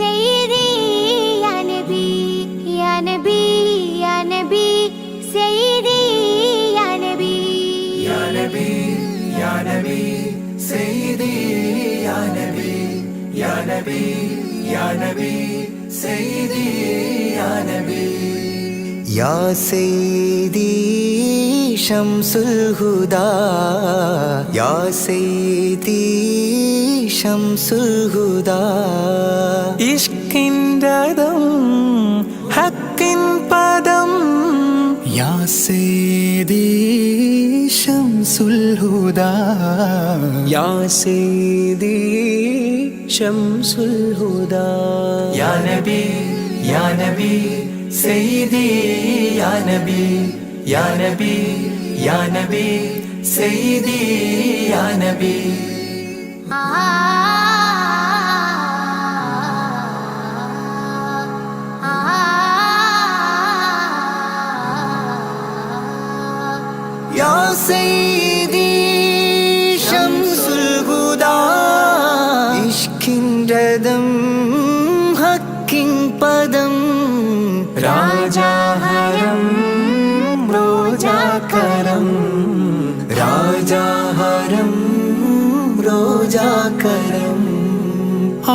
سيدي يا نبي يا نبي يا نبي سيدي يا نبي يا نبي يا نبي سيدي يا نبي يا نبي يا نبي سيدي يا نبي يا سيدي شمس الهدى يا سيدي شمس الهدى ഇഷ്കിൻ രഥം ഹക്കിൻ പദം യാ സയ്യിദി ശംസുൽ ഹുദാ യാ സയ്യിദി ശംസുൽ ഹുദാ يا نبي يا نبي سيدي يا نبي يا نبي يا نبي سيدي يا نبي يا سيدي شمس الهدى ഇഷ്കിൻ രഥം ഹക്കിൻ പദം രാജാഹരം റോജാകരം രാജാഹരം റോജാകരം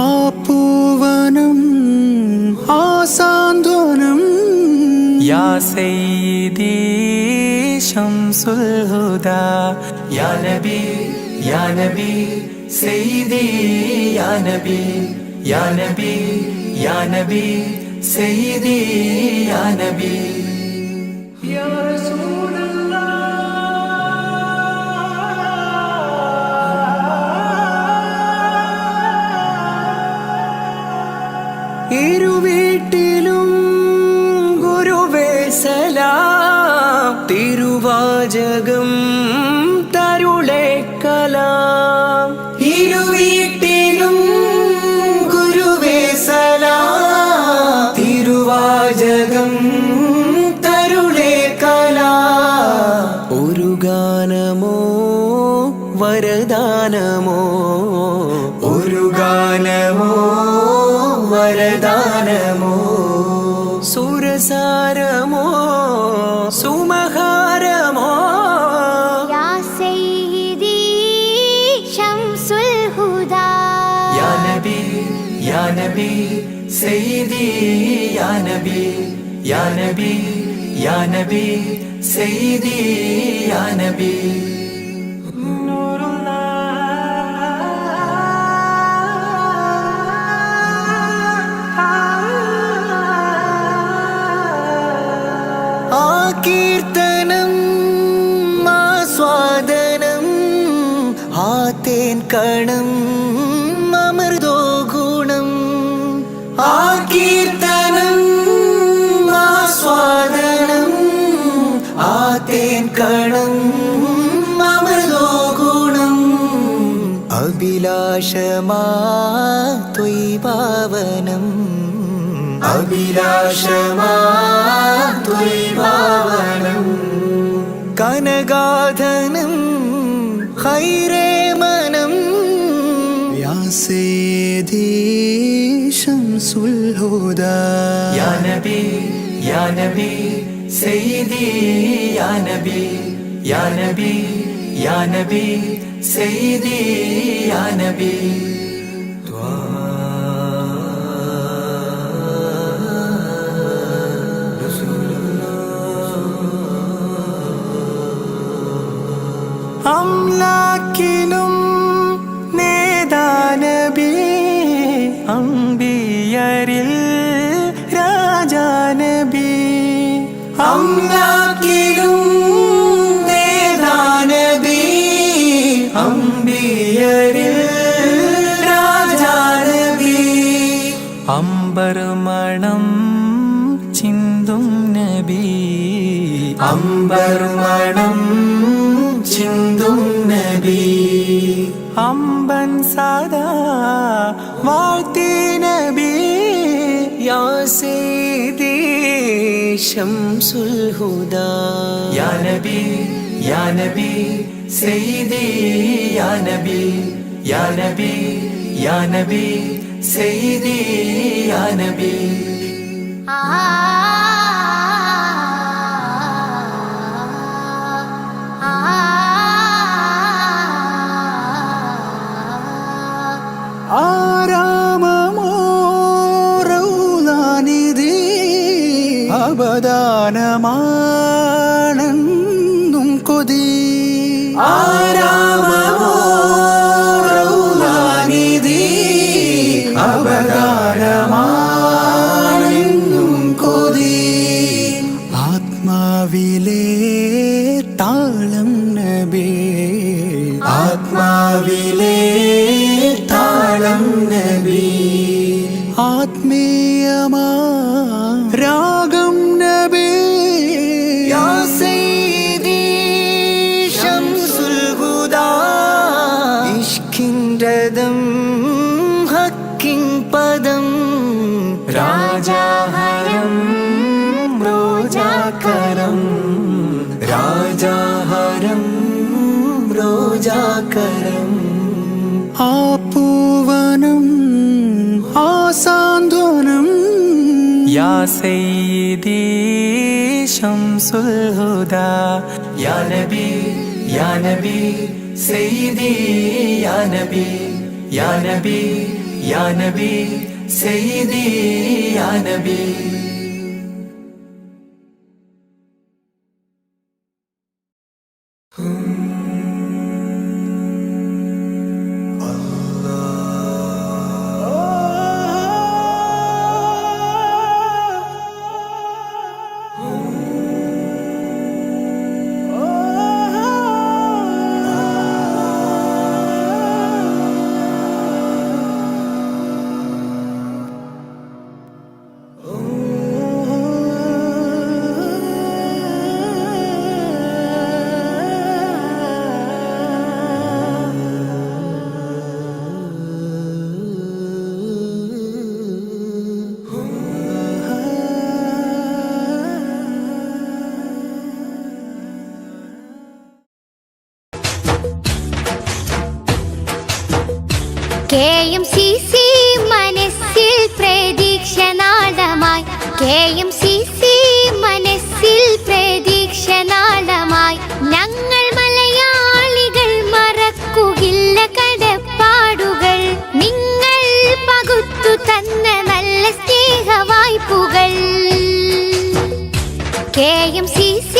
ആ പൂവനം ആ സാന്ത്വനം يا سيدي شمس الهدى يا نبي يا نبي سيدي يا نبي يا نبي يا نبي سيدي يا نبي يا رسول ഇരുവീട്ടിലും ഗുരുവേ സലാം തിരുവാചകം തരുളേ കലാം ഇരുവീട്ടിലും ഗുരുവേ സലാം തിരുവാചകം തരുളേ കലാം ഒരു ഗാനമോ വരദാനമോ ഒരു ഗാനമോ വരദാനമോ സുരസാരമോ സുമഹാരമോ يا سيدي شمس الهدى يا نبي يا نبي سيدي يا نبي يا نبي يا نبي سيدي يا نبي نور ആ കീർത്തനം ആസ്വാദനം ആ തേൻ കണം അമൃതോ ഗുണം ആ കീർത്തനം ആസ്വാദനം ആ തേൻ കണം അമൃതോ ഗുണം അഭിലാഷമാ ത്വയ്പാവനം അഭിലാഷമാ ത്വയ്പാവനം കനകാധനം ഖൈരേ മനം യാ സയ്യിദി ശംസുൽ ഹുദാ يا نبي يا نبي سيدي يا نبي يا نبي يا نبي سيدي يا نبي അംലാക്കിലും നേദാനബി അംബിയരിൽ രാജാനബി അംലാക്കിലും നേദാനബി അംബിയരിൽ രാജാനബി അംബർ മണം ചിന്തും നബി അംബർ മണം ചിന്തും നബി അമ്പൻ സദാ വാഴ്ത്തി നബി യാ സയ്യിദി ശംസുൽ ഹുദാ يا نبي يا نبي سيدي يا نبي يا نبي يا نبي سيدي या नबी ആരാമമോറൗലാനിധി അവദാനമാണെന്നും കൊതി ആരാമമോറൗലാനിധി അവദാനമാണെന്നും കൊതി ആത്മാവിലെ താളം നബി ആത്മാവിലെ താളം നബി ആത്മീയമാ രാഗം നബി യാ സയ്യിദി ശംസുൽ ഹുദാ ഇഷ്കിൻ രഥം ഹക്കിൻ പദം രാജാഹരം റോജാകരം രാജാഹരം റോജാകരം ആ പൂവനം ആ സാന്ത്വനം യാ സയ്യിദി ശംസുൽ ഹുദാ या नबी सय्यदी या नबी या नबी या नबी सय्यदी या नबी KMCC മനസ്സിൽ പ്രതീക്ഷനാളമായി KMCC മനസ്സിൽ പ്രതീക്ഷനാളമായി ഞങ്ങൾ മലയാളികൾ മറക്കുകില്ല കടപ്പാടുകൾ നിങ്ങൾ പകുത്തു തന്ന നല്ല സ്നേഹവായ്പുകൾ KMCC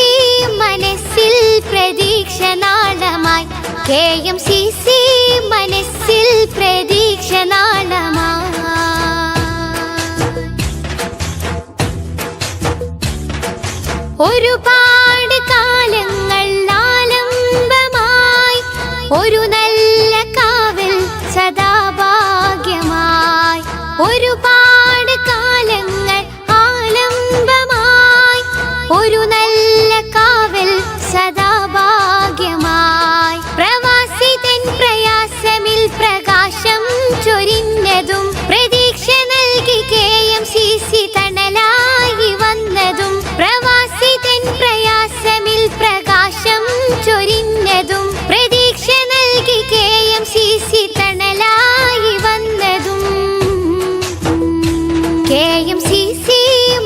മനസ്സിൽ പ്രതീക്ഷനാളമായി KMCC മനസ്സിൽ പ്രതീക്ഷനാളമായി ഒരുപാട് കാലങ്ങൾ ആലംബമായി ഒരു നല്ല കാവൽ സദാഭാഗ്യമായി ഒരുപാട് കാലങ്ങൾ ആലംബമായി ഒരു നല്ല കാവൽ സദാഭാഗ്യമായി പ്രവാസി തൻ പ്രയാസമിൽ പ്രകാശം ചൊരിഞ്ഞതും പ്രതീക്ഷ നൽകി KMCC തണലായി വന്നതും പ്രവാസി തൻ പ്രയാസമിൽ പ്രകാശം ചൊരിഞ്ഞതും പ്രതീക്ഷ നൽകി KMCC തണലായി വന്നതും KMCC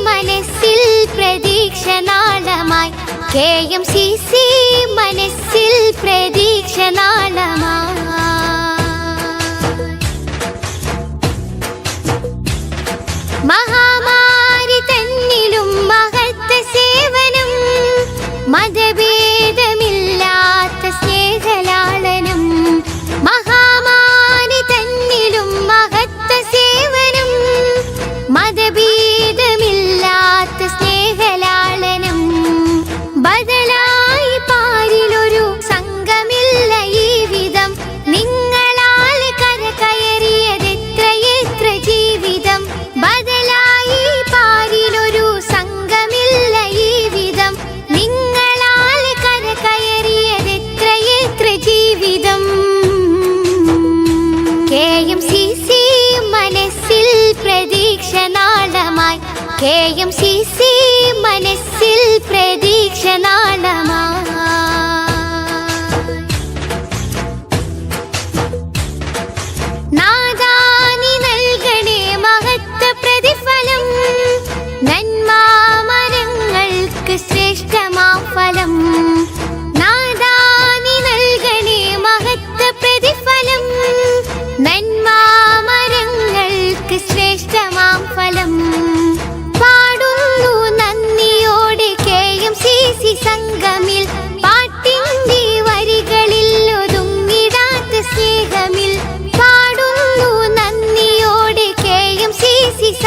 മനസ്സിൽ പ്രതീക്ഷനാളമായി KMCC മനസ്സിൽ പ്രതീക്ഷനാളമായി മഹാമാരി തന്നിലും മഹത്ത സേവനം മതഭേദമില്ലാത്ത സ്നേഹലാളനം മഹാമാരി തന്നിലും മഹത്ത സേവനം മതഭേദമില്ലാത്ത സ്നേഹലാളനം ബദലായി പാരിലൊരു സംഘമില്ല ഈ വിധം നിങ്ങളാൽ കരകയറിയതെത്രയെത്ര ജീവിതം ബദലായി പാരിലൊരു സംഘമില്ല ഈ വിധം നിങ്ങളാൽ കരകയറിയതെത്രയെത്ര ജീവിതം KMCC മനസ്സിൽ പ്രതീക്ഷനാളമായി KMCC മനസ്സിൽ പ്രതീക്ഷനാളമായി നാദാനി നൽകണേ മഹത്വ പ്രതി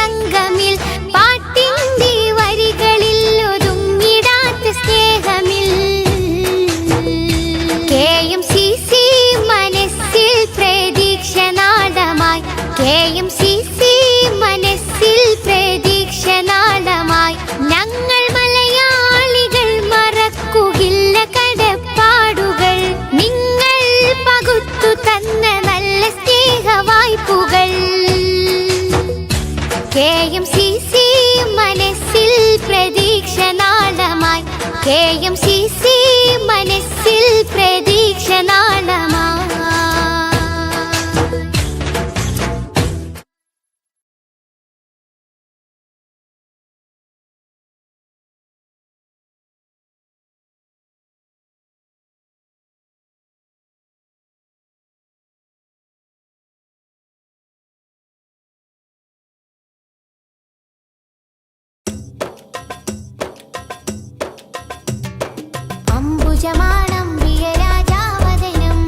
സംഗമിൽ പാട്ടിന്റെ വരികളിൽ ഒതുങ്ങിടാത്ത സ്നേഹമിൽ KMCC മനസ്സിൽ പ്രതീക്ഷ നാടമായി KMCC മനസ്സിൽ പ്രതീക്ഷ നാടമായി ഞങ്ങൾ മലയാളികൾ മറക്കുകില്ല കടപ്പാടുകൾ നിങ്ങൾ പകുത്തു തന്ന നല്ല സ്നേഹവായ്പുകൾ KMCC മനസ്സിൽ പ്രതീക്ഷ നാടമായി KMCC മനസ്സിൽ പ്രതീക്ഷ നാടമായി അംബുജമാണം പ്രിയരാജാവദനം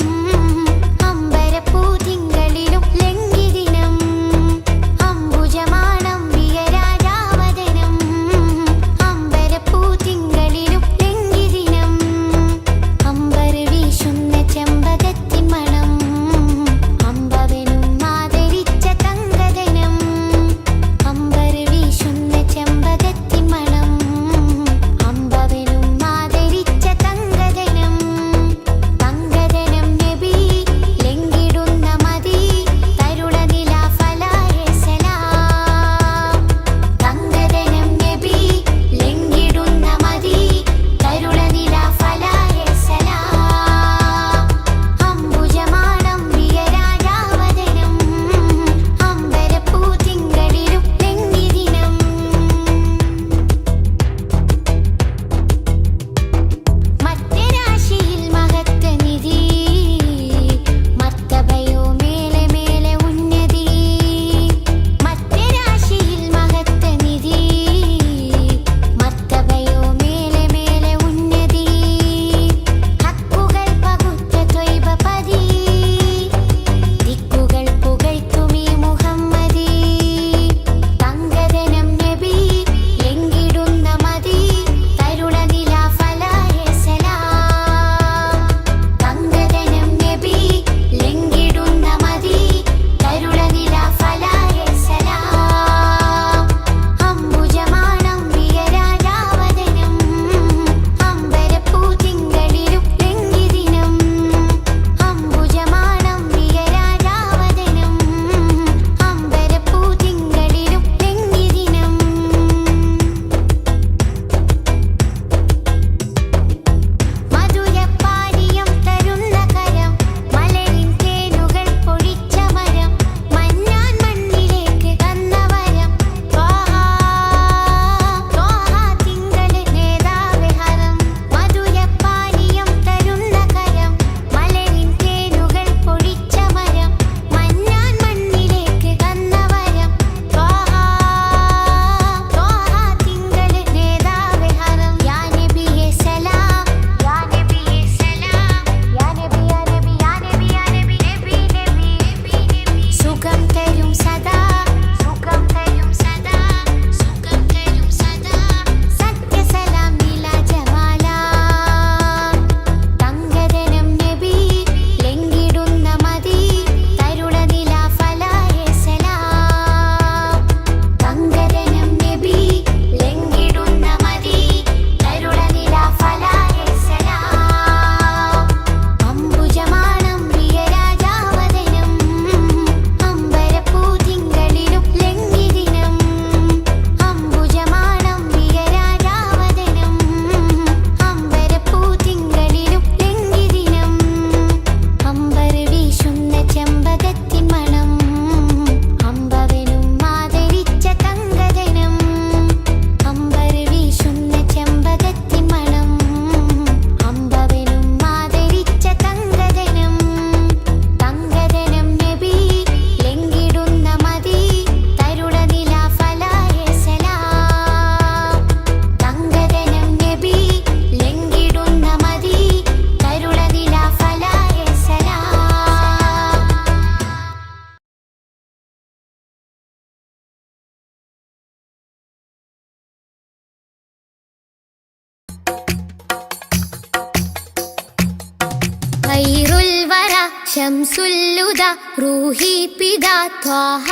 ശംസുല്ലുദ റൂഹി പിതാ ത്വാഹ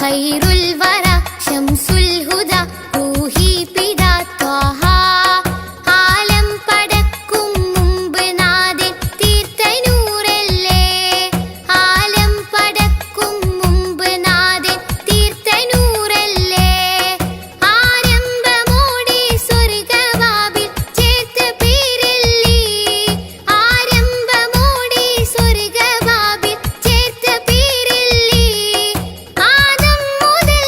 ഖൈറുൽ വറ ശംസുൽ ഹുദ റൂഹി പിതാ ത്വാഹ ആലം പടക്കും മുമ്പ് നാഥൻ തീർത്ത നൂറല്ലേ ആലം പടക്കും മുമ്പ് നാഥൻ തീർത്ത നൂറല്ലേ ആരംഭമോടെ സ്വർഗവാതിൽ ചേർത്ത പേരല്ലേ ആരംഭമോടെ സ്വർഗവാതിൽ ചേർത്ത പേരല്ലേ ആദം മുതൽ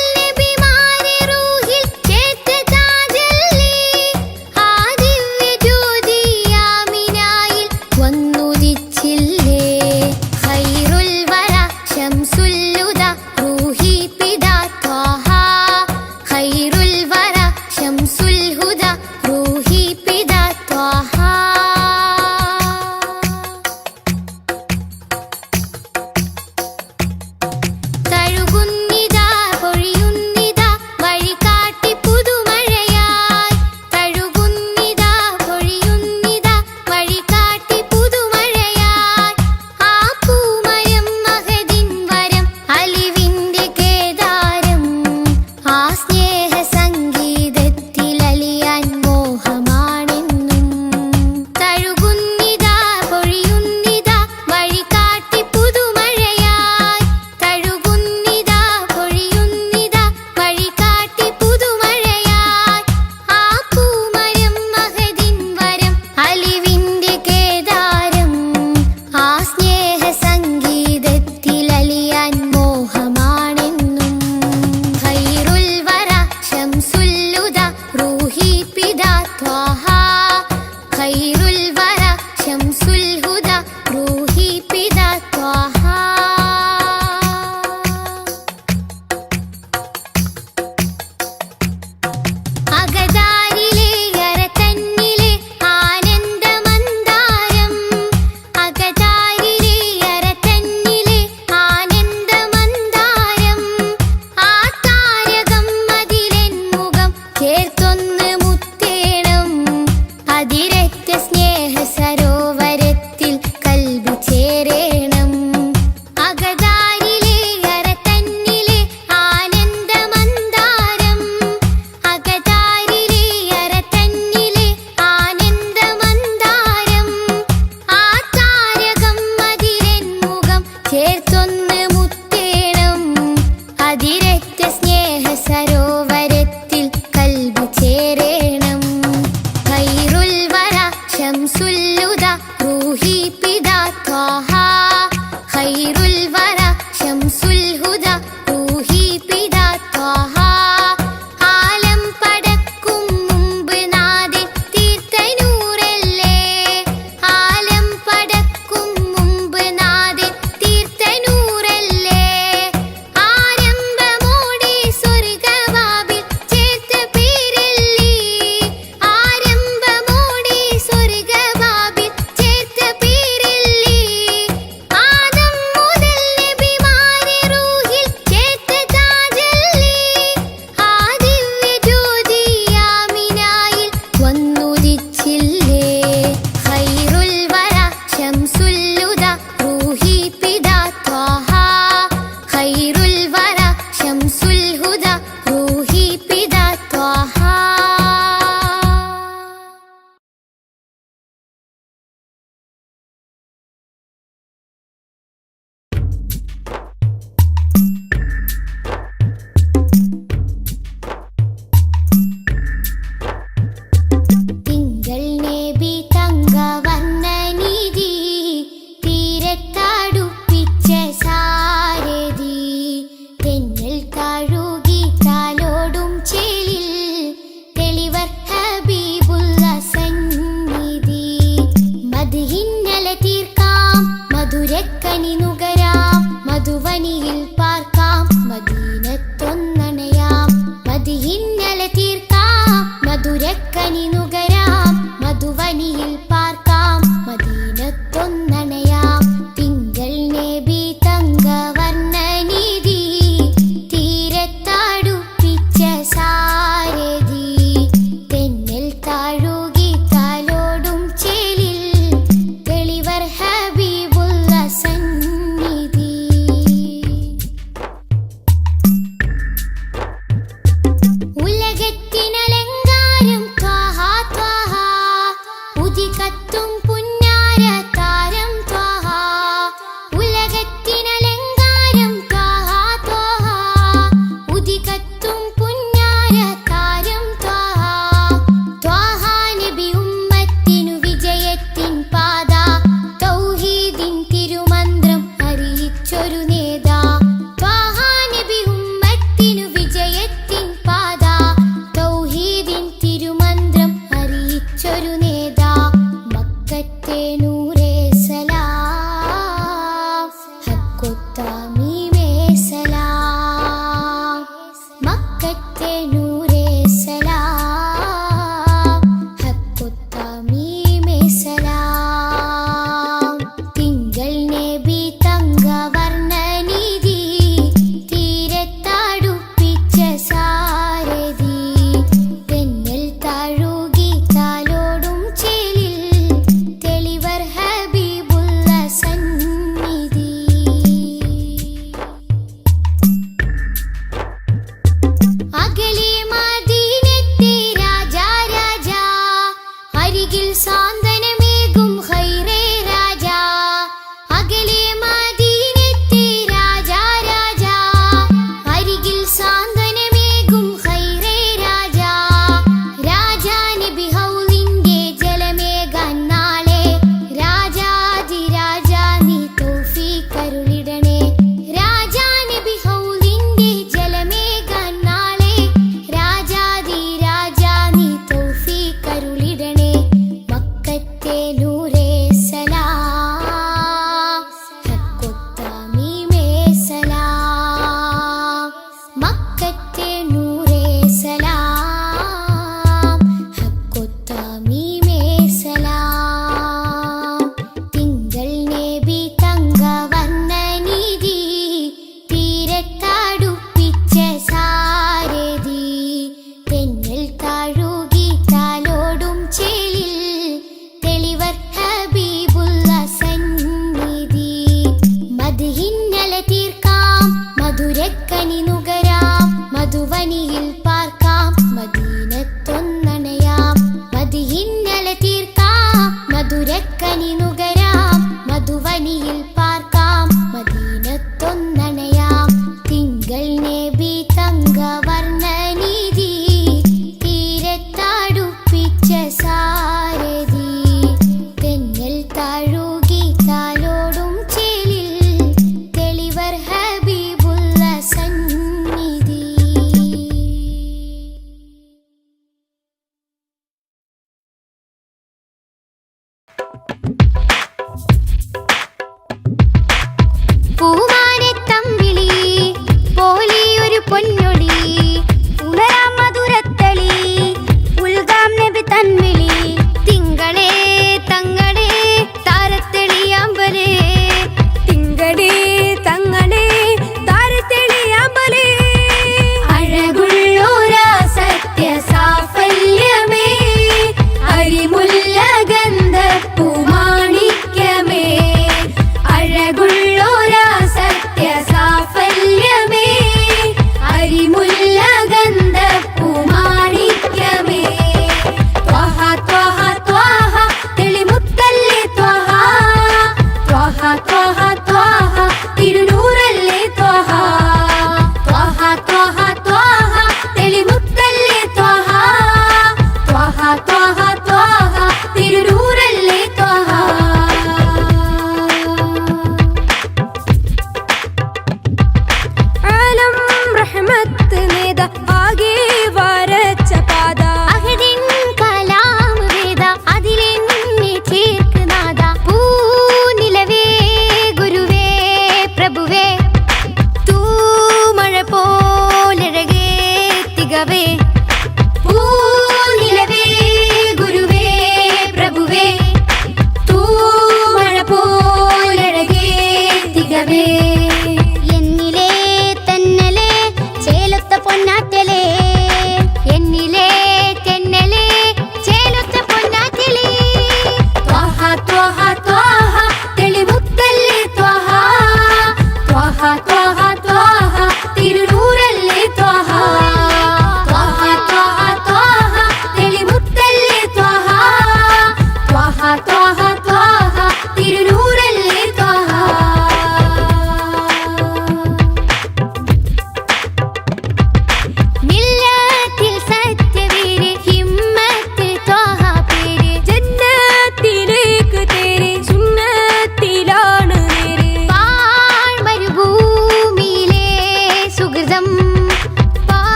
മക്കത്തെ നൂറേ സലാം ഹക്കുത്തമീമേ സലാം തിങ്കൾ നബി തങ്കവർണ്ണനിധി തീരത്തടുപ്പിച്ച സാരഥി തെന്നൽ താഴുകി താലോടും ചേലിൽ തെളിവർ ഹബീബുള്ള സന്നിധി അകലെ മദീനത്തെ രാജാ രാജാ അരികിൽ സാന്ത്വനമേകും ഖൈറേ രാജാ അകലെ മദീനത്തെ രാജാ രാജാ അരികിൽ സാന്ത്വനമേകും ഖൈറേ രാജാ രാജാ നബി ഹൗലിന്റെ ജലമേകാൻ നാളെ രാജാതിരാജാ നീ തൗഫീഖ് അരുളിടണേ രാജാ നബി ഹൗലിന്റെ ജലമേകാൻ നാളെ രാജാതിരാജാ നീ തൗഫീഖ് അരുളിടണേ മക്കത്തെ നൂറേ സലാം ഹക്കുത്തമീമേ സലാം മക്കത്തെ നൂറേ സലാം ഹക്കുത്തമീമേ സലാം തിങ്കൾ നബി തങ്കവർണ്ണനിധി തീരത്തടുപ്പിച്ച സാരഥി തെന്നൽ താഴുകി താലോടും ചേലിൽ തെളിവർ ഹബീബുള്ള സന്നിധി മദ്ഹിന്നല തീർക്കാം മധുരക്കനി നുകരാം മധുവനിയിൽ പാർക്കാം മദീനത്തൊന്നണയാം മദ്ഹിന്നല തീർക്കാം മധുരക്കനി നുകരാം മധുവനിയിൽ പാർക്കാം മദീനത്തൊന്നണയാം തിങ്കൾ നബി തങ്കവർണ്ണനിധി തീരത്തടുപ്പിച്ച സാരഥി തെന്നൽ താഴുകി താലോടും ചേലിൽ തെളിവർ ഹബീബുള്ള സന്നിധി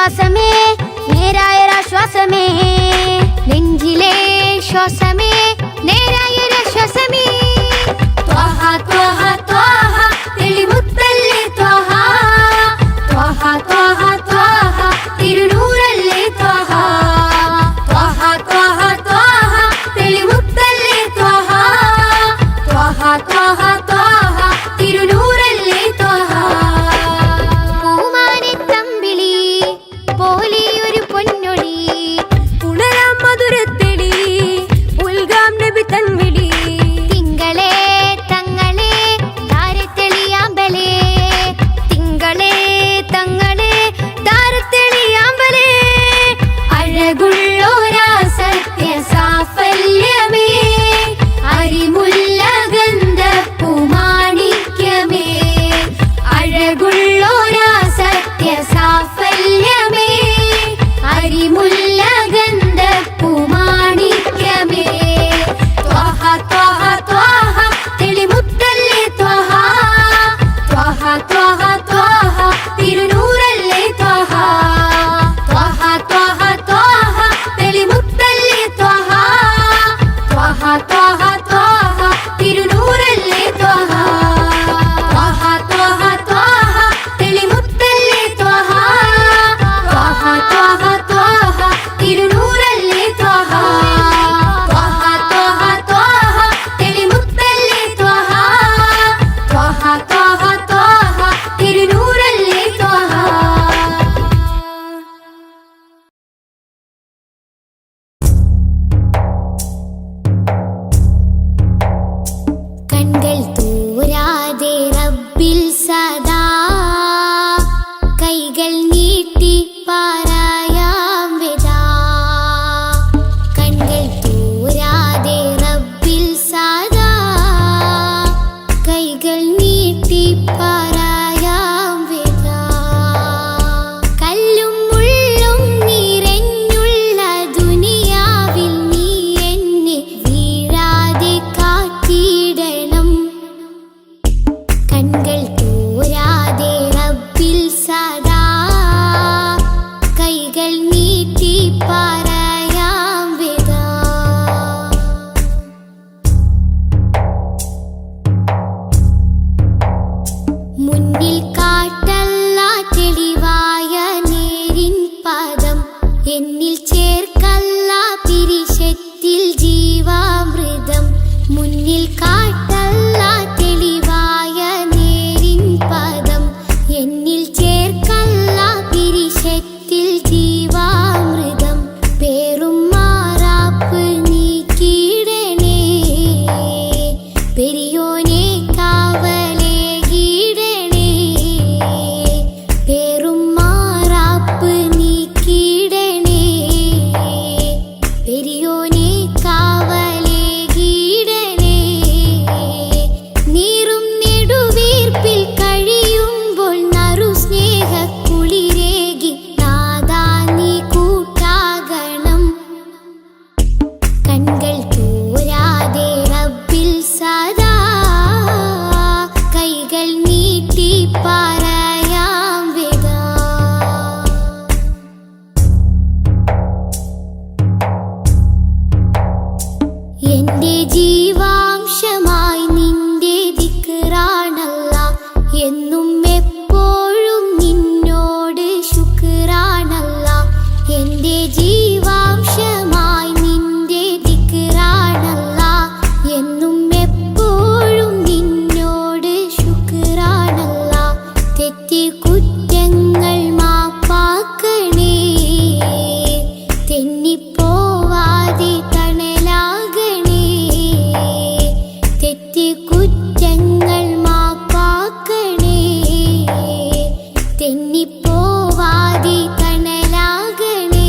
ശ്വാസമേ നേരായൊരാശ്വാസമേ നെഞ്ചിലെ ശ്വാസമേ നേരായൊരാശ്വാസമേ ത്വാഹ ത്വാഹ ത്വാഹ തെളിമുത്തല്ലേ ത്വാഹ ത്വാഹ ത്വാഹ ത്വാഹ തിരുനൂറല്ലേ ത്വാഹ ത്വാഹ ത്വാഹ ത്വാഹ തെളിമുത്തല്ലേ ത്വാഹ ത്വാഹ ത്വാഹ ത്വാഹ തിരുനൂറല്ലേ ത്വാഹ പൂമാനെ തമ്പിളി പോലെ ഒരു പൊന്നൊളി ഉണരാം മധുരത്തെളി ഉൽഗാം നബി തൻവിളി തിങ്കളേ തങ്ങളെ താരത്തെളിയാമ്പലേ തിങ്കളേ തങ്ങളെ താരത്തെളിയാമ്പലേ അഴകുള്ളോരാ സത്യ സാഫല്യമേ അരിമുല്ല ഗന്ധപ്പുമാണിക്യമേ അഴകുള്ളോരാ സത്യ സാഫല്യമേ അരിമുല്ല ഗന്ധപ്പുമാണിക്യമേ ത്വാഹ ത്വാഹ ത്വാഹ തെളിമുത്തല്ലേ ത്വാഹ ത്വാഹ ത്വാഹ ത്വാഹ തിരുനൂറല്ലേ ത്വാഹ ത്വാഹ ത്വാഹ ത്വാഹ തെളിമുത്തല്ലേ ത്വാഹ ത്വാഹ ത്വാഹ ത്വാഹ തിരുനൂറല്ലേ ത്വാഹ ത്വാഹ ത്വാഹ ത്വാഹ തെളിമുത്തല്ലേ ത്വാഹ ത്വാഹ ത്വാഹ ത്വാഹ തിരുനൂറല്ലേ ത്വാഹ ത്വാഹ ത്വാഹ ത്വാഹ തെളിമുത്തല്ലേ ത്വാഹ ത്വാഹ ത്വാഹ ത്വാഹ തിരുനൂറല്ലേ ത്വാഹ കൺകൾ തോരാതെ റബ്ബിൽ സദാ കൈകൾ നീട്ടി പറയാം വിദാ കൺകൾ തോരാതെ റബ്ബിൽ സദാ കൈകൾ നീട്ടി പറയാം വിദാ കല്ലും മുള്ളും നിറഞ്ഞുള്ള ദുനിയാവിൽ നീ എന്നെ വീഴാതെ കാത്തിടണം കൺകൾ തോരാതെ റബ്ബിൽ സദാ കൈകൾ നീട്ടി പറയാം വിദാ മുന്നിൽ കാട്ടല്ല തെളിവായ നേരിൻ പദം എന്നിൽ ചേർക്കല്ല പിരിശത്തിൽ ജീവാമൃതം മുന്നിൽ കാട്ടല്ല തെളിവായ നേരിൻ പദം എന്നിൽ ചേർക്കല്ല പിരിശത്തിൽ ജീവാമൃതം പേറും മാറാപ്പ് നീക്കിയിടണേ പെരിയോനെ കാവലേ കീടണേ പേറും മാറാപ്പ് നീക്കിയിടണേ പെരിയോനെ കാവലേ കീടണേ നീറും നെടുവീർപ്പിൽ കഴിയുമ്പോൾ നറു സ്നേഹ കുളിരേകി നാദാ നീ കൂട്ടാകണം കൺകൾ തോരാതെ റബ്ബിൽ സദാ കൈകൾ നീട്ടി പറയാം വിദാ എന്റെ ജീവാംശമായി നിന്റെ ദിക്റാണല്ല എന്നും എപ്പോഴും നിന്നോട് ശുക്റാണല്ല എന്റെ ജീവാംശമായി നിന്റെ ദിക്റാണല്ല എന്നും എപ്പോഴും നിന്നോട് ശുക്റാണല്ല തെറ്റി കുറ്റങ്ങൾ മാപ്പാക്കണേ തെന്നിപ്പോവാതെ തണലാകണേ തെറ്റി കുറ്റങ്ങൾ മാപ്പാക്കണേ തെന്നിപ്പോവാതെ തണലാകണേ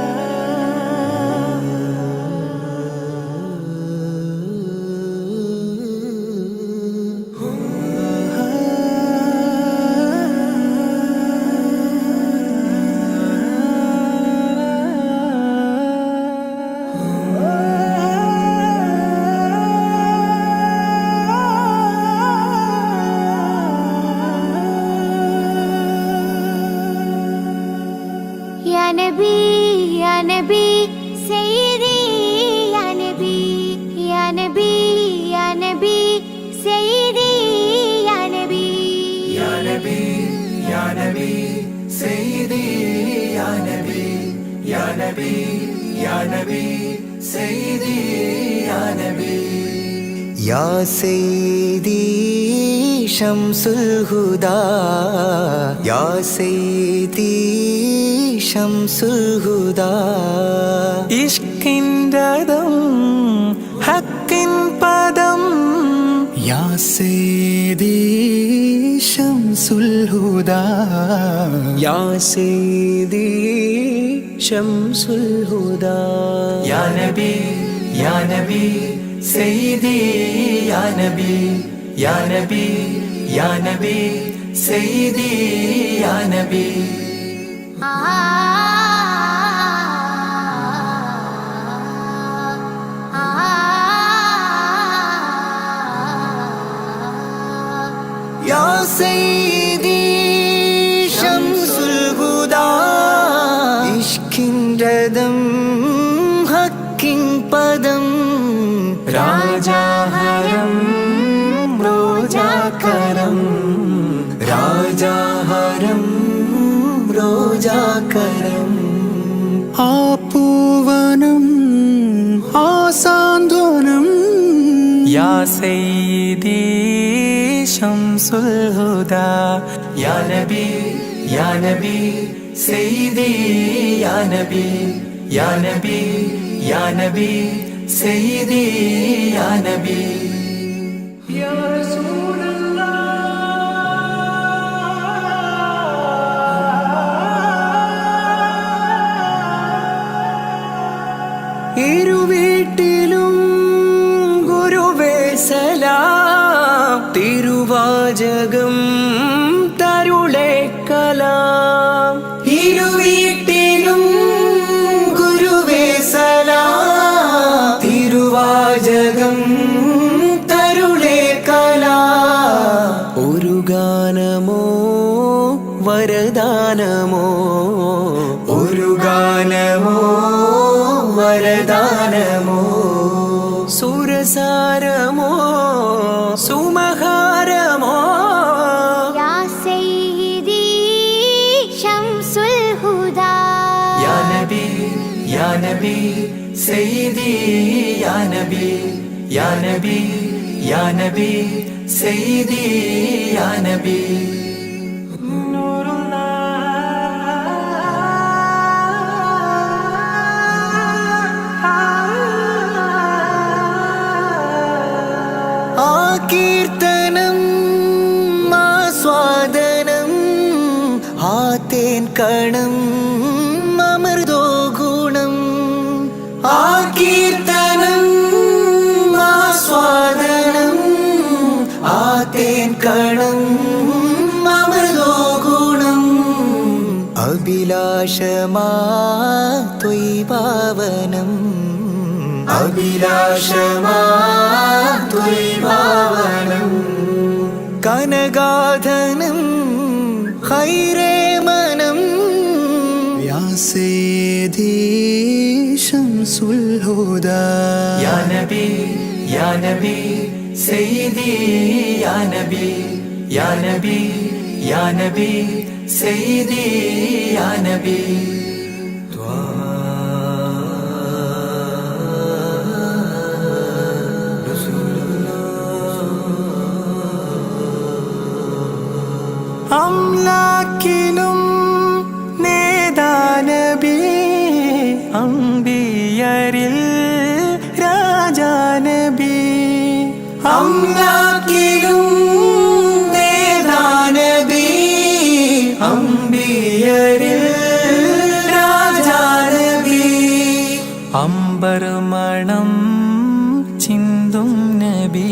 നബി യാ നബി സയ്യിദി യാ നബി യാ നബി യാ നബി സയ്യിദി യാ നബി യാ നബി യാ നബി സയ്യിദി യാ നബി യാ നബി യാ നബി സയ്യിദി യാ നബി യാ സയ്യിദി ശംസുൽ ഹുദാ യാ സയ്യിദി ശംസുൽ ഹുദാ ഇഷ്കിൻ്റെതും ഹക്കിൻ പദം യാ സയ്യിദി ശംസുൽ ഹുദാ യാ സയ്യിദി ശംസുൽ ഹുദാ യാ നബി യാ നബി സയ്യിദി യാ നബി യാ നബി യാ നബി സയ്യിദി യാ നബി യാ സയ്യിദി ശംസുൽ ഹുദാ ഇഷ്കിൻ്റെതും ഹക്കിൻ പദം രാജാഹരം റോജാകരം രാജാഹരം റോജാകരം ആ പൂവനം ആ സാന്ത്വനം യാ സയ്യിദി ശംസുൽ ഹുദാ യാ നബി യാ നബി സയ്യിദി യാ നബി യാ നബി യാ നബി സയ്യിദി യാ നബി ഇരുവീട്ടിലും ഗുരുവേ സലാം തിരുവാചകം തരുളേ കലാം ഇരുവീട്ടിലും ഗുരുവേ സലാം തിരുവാചകം തരുളേ കലാം ഒരു ഗാനമോ വരദാനമോ ഒരു ഗാനമോ വരദാനമോ സുരസാരമോ സുമഹാരമോ യാ സയ്യിദി ശംസുൽ ഹുദാ യാ നബി യാ നബി സയ്യിദി യാ നബി യാ നബി യാ നബി സയ്യിദി യാ നബി കീർത്തനം ആസ്വാദനം ആതേൻ കണം അമൃതോ ഗുണം ആ കീർത്തനം ആസ്വാദനം ആതേൻ കണം അമൃതോ ഗുണം അഭിലാഷമാ ത്വൈഭാവനം അഭിലാഷമാ ത്വൈഭാവനം കനഗാധനം ഖൈരേ മനം യാ സയ്യിദി ശംസുൽ ഹുദാ യാ നബി യാ നബി സയ്യിദി യാ നബി യാ നബി യാ നബി സയ്യിദി യാ നബി അംലാക്കിലും നേദാനബി അംബിയരിൽ രാജാനബി അംലാക്കിലും നേദാനബി അംബിയരിൽ രാജാനബി അംബർ മണം ചിന്തും നബി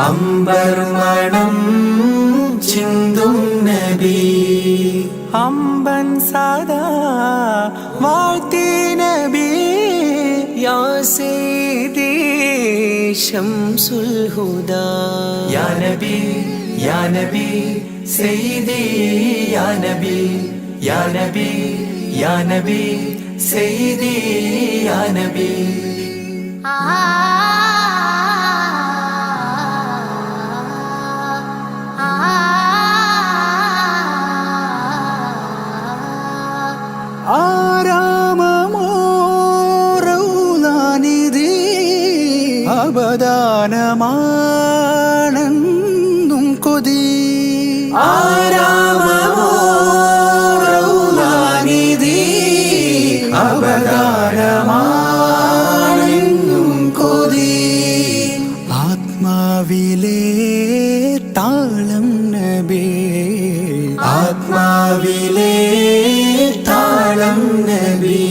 അംബർ മണം ചിന്തും നബി അമ്പൻ സദാ വാഴ്ത്തി നബി യാ സയ്യിദി ശംസുൽ ഹുദാ യാ നബി യാ നബി സയ്യിദി യാ നബി യാ നബി या नबी सईदी या नबी ആരാമമോറൗലാനിധി അബദാനമാണെന്നും കൊതി ആരാമമോറൗലാനിധി അബദാനമാണെന്നും കൊതി ആത്മാവിലെ താളം നബി ആത്മാവിലെ താളം നബി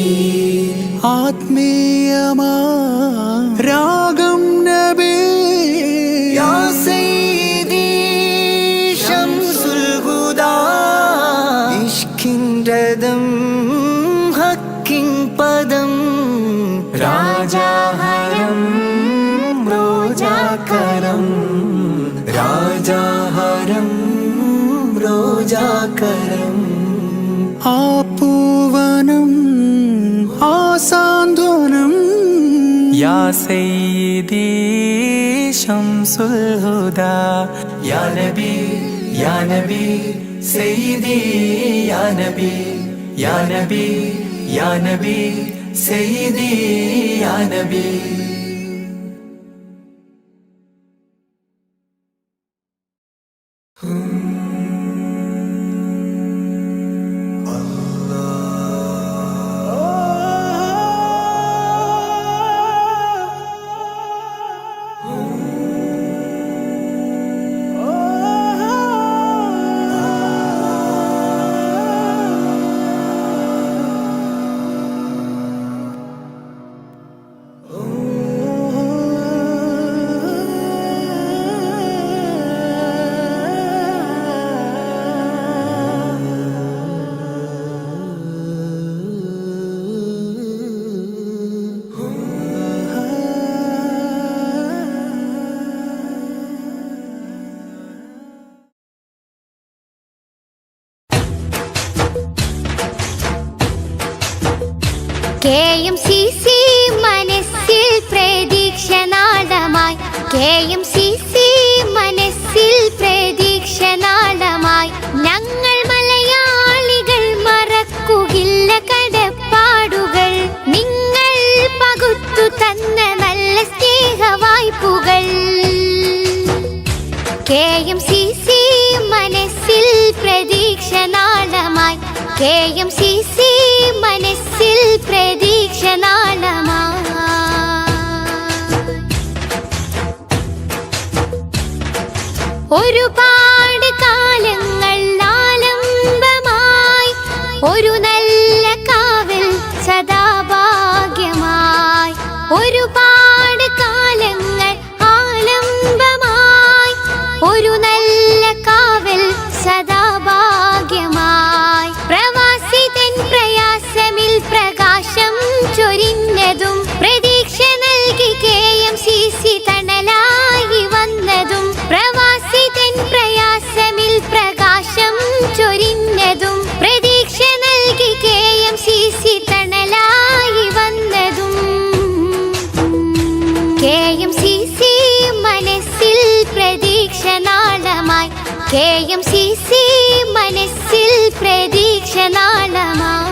ആത്മീയമാ രാഗം നബി യാ സയ്യിദി ശംസുൽ ഹുദാ ഇഷ്കിൻ രഥം ഹക്കിൻ പദം രാജാഹരം റോജാകരം രാജാഹരം റോജാകരം ആ പൂവനം ആ സാന്ത്വനം യാ സയ്യിദി ശംസുൽ ഹുദാ या नबी सईदी या नबी या नबी या नबी सईदी या नबी KMCC മനസ്സിൽ പ്രതീക്ഷനാളമായി KMCC മനസ്സിൽ പ്രതീക്ഷനാളമായി ഞങ്ങൾ മലയാളികൾ മറക്കുകില്ല കടപ്പാടുകൾ നിങ്ങൾ പകുത്തു തന്ന നല്ല സ്നേഹവായ്പുകൾ KMCC മനസ്സിൽ പ്രതീക്ഷനാളമായി KMCC മനസ്സിൽ പ്രതീക്ഷനാളമായി ഒരുപാട് കാലങ്ങൾ ആലംബമായി ഒരു നല്ല കാവൽ സദാഭാഗ്യമായി ഒരുപാട് കാലങ്ങൾ ആലംബമായി ഒരു നല്ല കാവൽ സദാഭാഗ്യമായി പ്രവാസി തൻ പ്രയാസമിൽ പ്രകാശം ചൊരിഞ്ഞതും പ്രതീക്ഷ നൽകി KMCC തണലായി വന്നതും പ്രവാസി തൻ പ്രയാസമിൽ പ്രകാശം ചൊരിഞ്ഞതും പ്രതീക്ഷ നൽകി KMCC തണലായി വന്നതും KMCC മനസ്സിൽ പ്രതീക്ഷനാളമായി KMCC മനസ്സിൽ പ്രതീക്ഷനാളമായി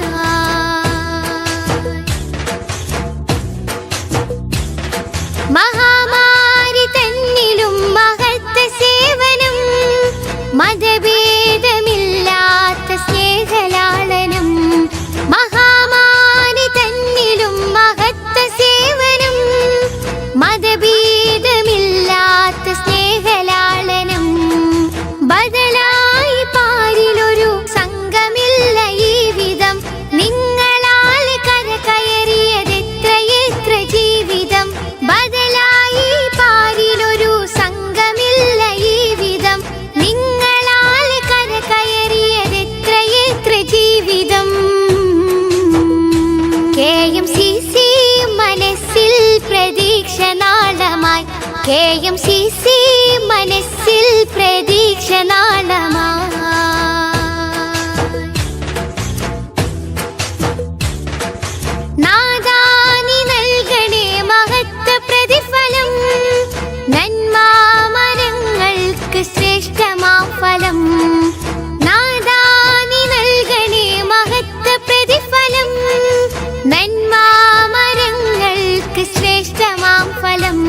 മഹാമാരി തന്നിലും മഹത്ത സേവനം മതഭേദമില്ലാത്ത സ്നേഹലാളനം മഹാമാരി തന്നിലും മഹത്ത സേവനം മതഭേദമില്ലാത്ത സ്നേഹലാളനം ബദലായി പാരിലൊരു സംഘമില്ല ഈ വിധം നിങ്ങളാൽ കരകയറിയതെത്രയെത്ര ജീവിതം ബദലായി പാരിലൊരു സംഘമില്ല ഈ വിധം നിങ്ങളാൽ കരകയറിയതെത്രയെത്ര ജീവിതം KMCC മനസ്സിൽ പ്രതീക്ഷനാളമായി KMCC മനസ്സിൽ പ്രതീക്ഷനാളമായി നന്മാമരങ്ങൾക്ക് ശ്രേഷ്ഠമാം ഫലം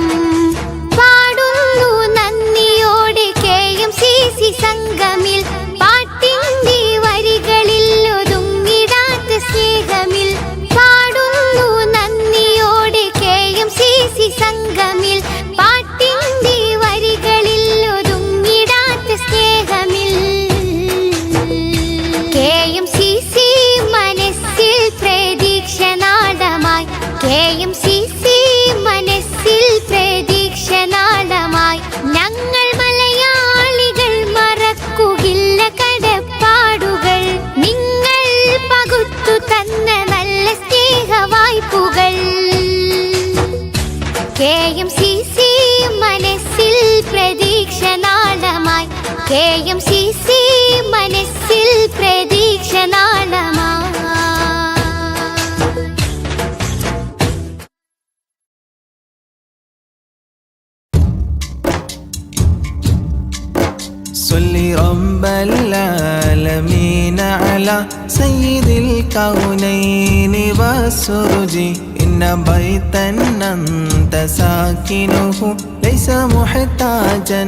പാടുന്നു നന്ദിയോടെ KMCC സംഗമിൽ പാട്ടിന്റെ വരികളിൽ ഒതുങ്ങിടാത്ത സ്നേഹമിൽ പാടുന്നു നന്ദിയോടെ KMCC സംഗമിൽ പാട്ടിന്റെ വരികളിൽ ഒതുങ്ങിടാത്ത സ്നേഹമിൽ KMCC മനസ്സിൽ പ്രതീക്ഷനാളമായി KMCC മനസ്സിൽ പ്രതീക്ഷനാളമായി ഞങ്ങൾ മലയാളികൾ മറക്കുകയില്ല കടപ്പാടുകൾ നിങ്ങൾ പകുത്തു തന്ന നല്ല സ്നേഹവായ്പുകൾ KMCC മനസ്സിൽ പ്രതീക്ഷനാളമായി KMCC മനസ്സിൽ പ്രതീക്ഷനാളമായി صل رب العالمين على سيد الكونين والسرج إن بيتا أنت ساكنه ليس محتاجا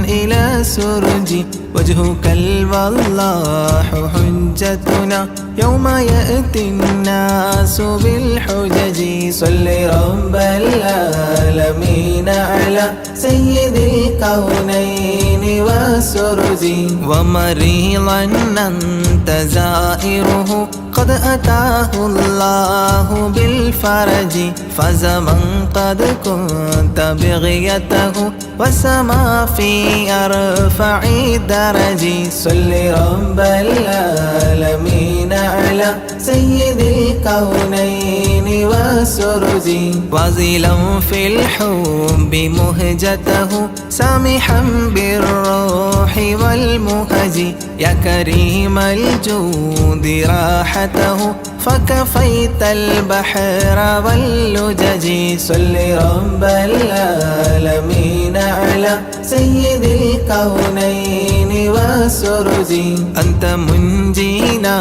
إلى سرج وجهك الوضاح حجتنا يوم يأتي الناس بالحجج صل رب العالمين على سيد الكونين والسرج ومريضا أنت زائره قد أتاه الله بالفرج فزمن قد كنت بغيته وسما في أرفع درج صل رب العالمين على سيد الكونين والسرج وازلا في الحب مهجته سامحا بالروح والمهج يا كريم الجود راحته فكفيت البحر واللجج صل رب العالمين على سيد الكونين والسرج أنت منجينا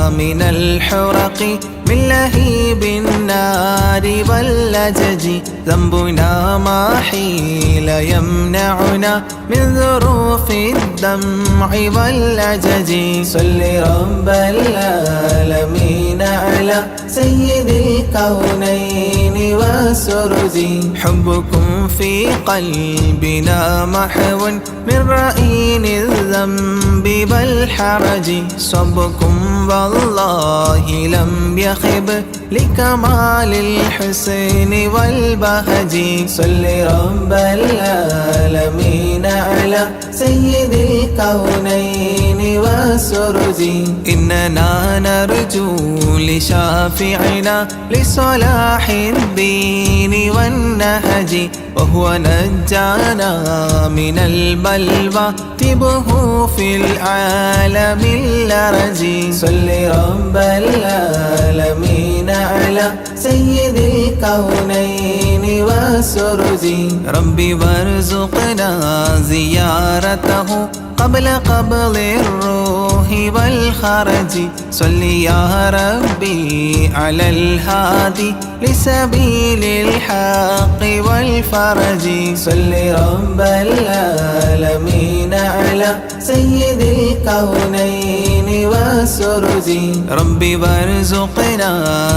من الحرق من لهيب النار واللجج ذنبنا ما حيل يمنعنا من ذروف الدمع واللجج صل رب العالمين على سيد الكونين والسرج حبكم في قلبنا محو من رأين الذنب والحرج صبكم والله لم يخب لكمال الحسن والبهج صل رب العالمين على سيد الكونين والسرج إننا نرجو لشافعنا لصلاح الدين والنهج وهو نجانا من البلوى طبه في العالم اللرج صل رب العالمين على سيد الكونين والسرج ربي وارزقنا زيارته قبل قبض الروح والخرج صل يا ربي على الهادي لسبيل الحق والفرج صل رب العالمين على سيد الكونين والسرج ربي وارزقنا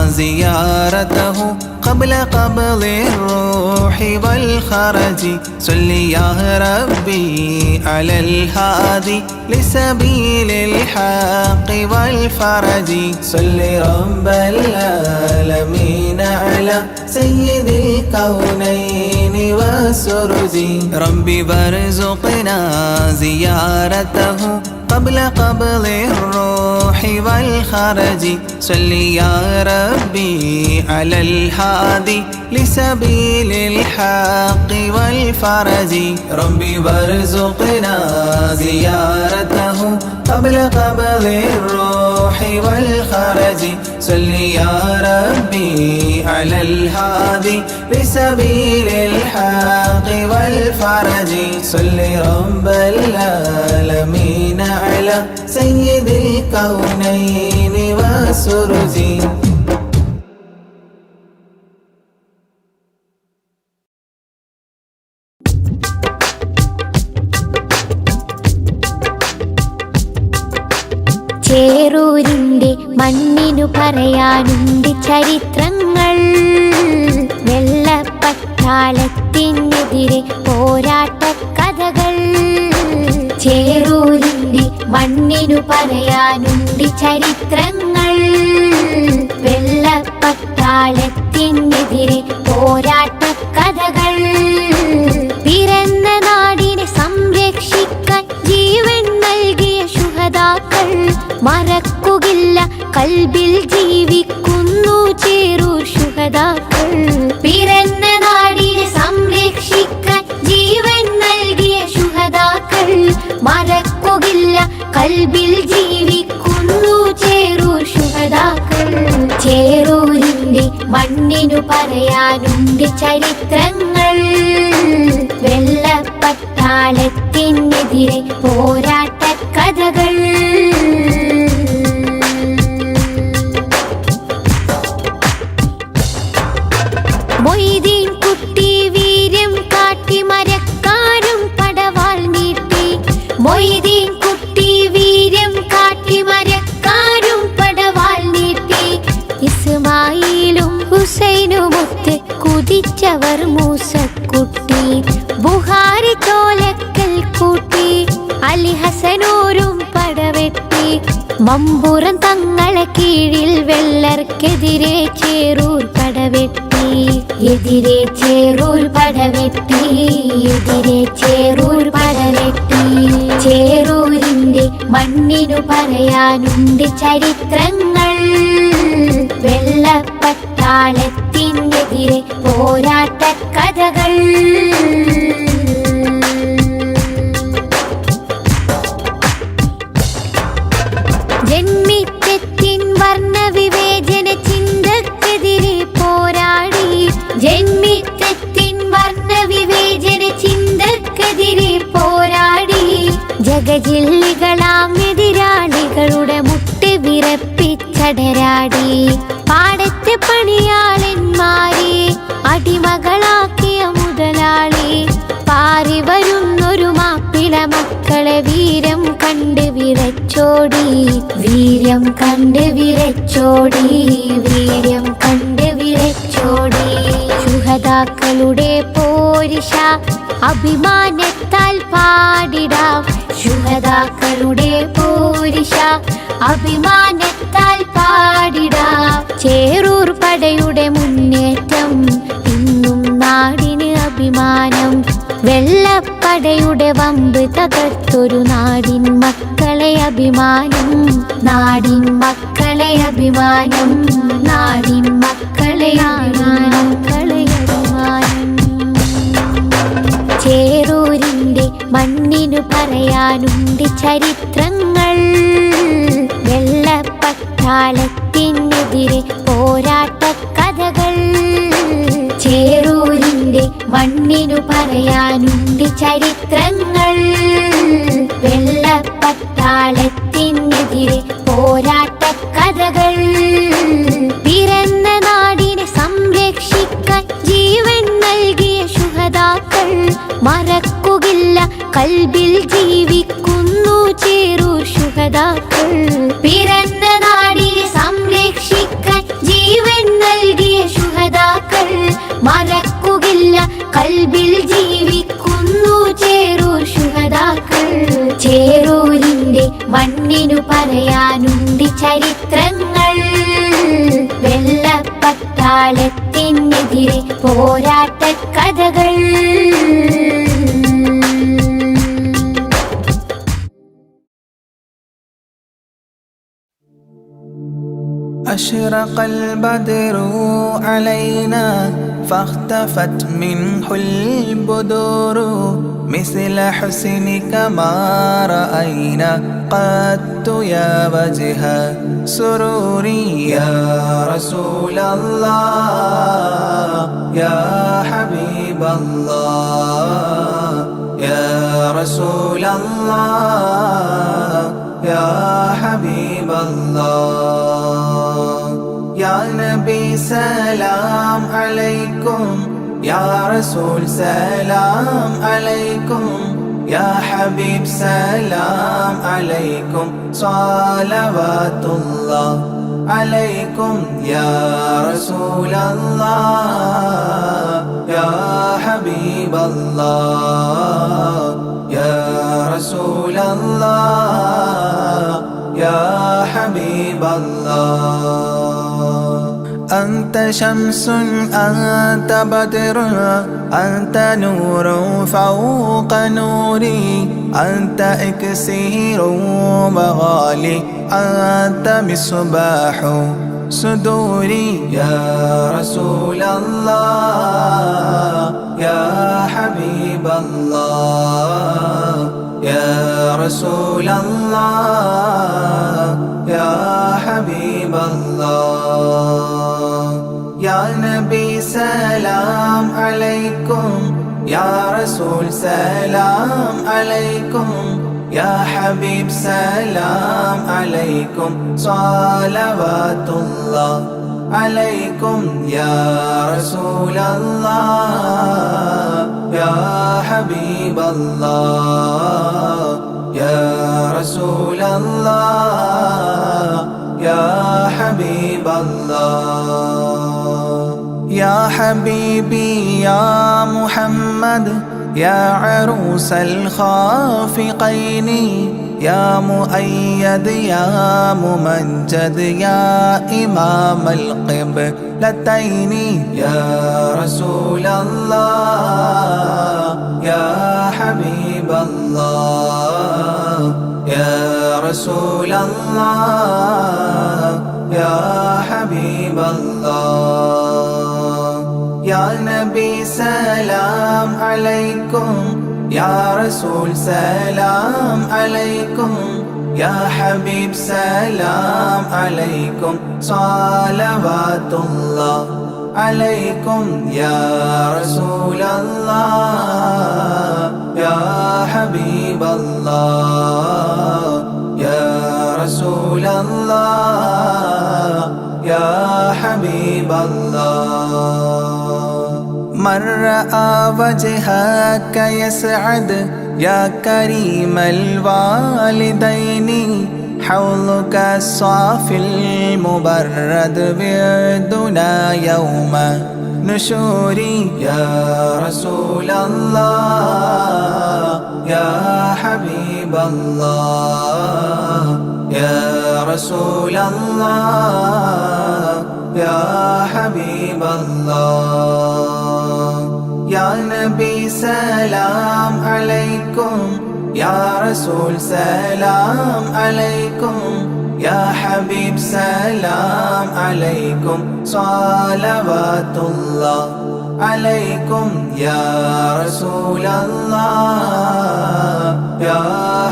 زيارته قبل قبض الروح والخرج صل يا ربي على الهادي لسبيل الحق والفرج صل رب العالمين على سيد الكونين والسرج ربي وارزقنا زيارته قبل قبض الروح والخرج صل يا ربي على الهادي لسبيل الحق والفرج ربي وارزقنا زيارته قبل قبض الروح والخرج صل يا ربي على الهادي لسبيل الحق والفرج صل رب العالمين على سيد الكونين والسرج പറയാനുണ്ട് ചരിത്രങ്ങൾ. വെള്ളപ്പട്ടാളത്തിനെതിരെ പോരാട്ട കഥകൾ. ചേറൂരിന്റെ മണ്ണിനു പറയാനുണ്ട് ചരിത്രങ്ങൾ. വെള്ളപ്പട്ടാളത്തിനെതിരെ പോരാട്ട കഥകൾ. പിറന്ന നാടിനെ സംരക്ഷിക്കാൻ ജീവൻ നൽകിയ ശുഹദാക്കൾ. മറക്കുകയില്ല, കൽബിൽ ജീവിക്കുന്നു ചേറൂർ ശുഹദാക്കൾ. പിറന്ന നാടിനെ സംരക്ഷിക്കാൻ ജീവൻ നൽകിയ ശുഹദാക്കൾ. മറക്കുകയില്ല, കൽബിൽ ജീവിക്കുന്നു ചേറൂർ ശുഹദാക്കൾ. ചേറൂരിന്റെ മണ്ണിനു പറയാനുണ്ട് ചരിത്രങ്ങൾ. വെള്ളപ്പട്ടാളത്തിനെതിരെ പോരാട്ട കഥകൾ. മൊയ്തീൻ കുട്ടി വീര്യം കാട്ടി മരക്കാരും പടവാൾ നീട്ടി. മൊയ്തീൻ കുട്ടി വീര്യം കാട്ടി മരക്കാരും പടവാൾ നീട്ടി. ഇസ്മായിലും ഹുസൈനുമൊത്ത് കുതിച്ചവർ മൂസക്കുട്ടി. ബുഹാരി തോലക്കൽ കൂട്ടി അലി ഹസനൂരും പടവെട്ടി. മമ്പുറം തങ്ങളെ കീഴിൽ വെള്ളർക്കെതിരെ ചേറൂർ പടവെട്ടി. എതിരെ ചേറൂർ പടവെട്ടി. എതിരെ ചേറൂർ പടവെട്ടി. ചേറൂരിന്റെ മണ്ണിനു പറയാനുണ്ട് ചരിത്രങ്ങൾ. വെള്ളപ്പട്ടാളത്തിനെതിരെ പോരാട്ട കഥകൾ. ജന്മിത്വത്തിൻ വർണ്ണവിവേചന ചിന്തക്കെതിരെ പോരാടി. ജന്മിത്വത്തിൻ വർണ്ണവിവേചന ചിന്തക്കെതിരെ പോരാടി. ജഗജില്ലികളാം എതിരാളികളുടെ മുട്ട് വിറപ്പിച്ചടരാടി. പാടത്തെ പണിയാളന്മാരെ അടിമകളാക്കിയ മുതലാളി. പാറി വരുന്നൊരു മാപ്പിള മക്കളെ വീരം കണ്ട് വിറച്ചോടി. വീര്യം കണ്ട് വിറച്ചോടി. വീര്യം കണ്ട് വിറച്ചോടി. ശുഹദാക്കളുടെ പോരിഷ അഭിമാനത്താൽ പാടിടാം. ശുഹദാക്കളുടെ പോരിഷ അഭിമാനത്താൽ പാടിടാം. ചേറൂർ പടയുടെ മുന്നേറ്റം ഇന്നും നാടിന് അഭിമാനം. വെള്ളപ്പടയുടെ വമ്പ് തകർത്തൊരു നാടിൻ മക്കളെ അഭിമാനം. നാടിൻ മക്കളെ അഭിമാനം. നാടിൻ മക്കളെ അഭിമാനം. ചേറൂരിന്റെ മണ്ണിനു പറയാനുണ്ട് ചരിത്രങ്ങൾ. വെള്ളപ്പട്ടാളത്തിനെതിരെ പോരാട്ട കഥകൾ. ചേറൂരിന്റെ മണ്ണിനു പറയാനുണ്ട് ചരിത്രങ്ങൾ. വെള്ളപ്പട്ടാളത്തിനെതിരെ പോരാട്ട കഥകൾ. പിറന്ന നാടിനെ സംരക്ഷിക്കാൻ ജീവൻ നൽകിയ ശുഹദാക്കൾ. മറക്കുകയില്ല, കൽബിൽ ജീവിക്കുന്നു ചേറൂർ ശുഹദാക്കൾ. പിറന്ന നാടിനെ സംരക്ഷിക്കാൻ ജീവൻ നൽകിയ ശുഹദാക്കൾ. മറക്കുകയില്ല, കൽബിൽ ജീവിക്കുന്നു ചേറൂർ ശുഹദാക്കൾ. ചേറൂരിന്റെ മണ്ണിനു പറയാനുണ്ട് ചരിത്രങ്ങൾ. വെള്ളപ്പട്ടാളത്തിനെതിരെ പോരാട്ട കഥകൾ. أشرق البدر علينا فاختفت منه البدور مثل حسنك ما رأينا قدت يا وجه سروري يا رسول الله يا حبيب الله يا رسول الله يا حبيب الله يا نبي سلام عليكم يا رسول سلام عليكم يا حبيب سلام عليكم صلوات الله عليكم يا رسول الله يا حبيب الله يا رسول الله يا حبيب الله أنت شمس أنت بدر أنت نور فوق نوري أنت إكسير مغالي أنت مصباح صدوري يا رسول الله يا حبيب الله يا رسول الله يا حبيب الله يا نبي سلام عليكم يا رسول سلام عليكم يا حبيب سلام عليكم صلوات الله عليكم يا رسول الله يا حبيب الله يا رسول الله يا حبيب الله يا حبيبي يا محمد يا عروس الخافقين يا مؤيد يا ممجد يا إمام القبلتين يا رسول الله يا حبيب الله يا رسول الله يا حبيب الله يا نبي سلام عليكم يا رسول سلام عليكم يا حبيب سلام عليكم صلوات الله عليكم يا رسول الله يا حبيب الله يا رسول الله يا حبيب الله من رأى وجهك يسعد يا كريم الوالدين حوضك الصافي المبرد بيدنا يوم نشوري يا رسول الله يا حبيب الله يا رسول الله يا حبيب الله يا نبي سلام عليكم يا رسول سلام عليكم يا حبيب سلام عليكم صلوات الله عليكم يا رسول الله يا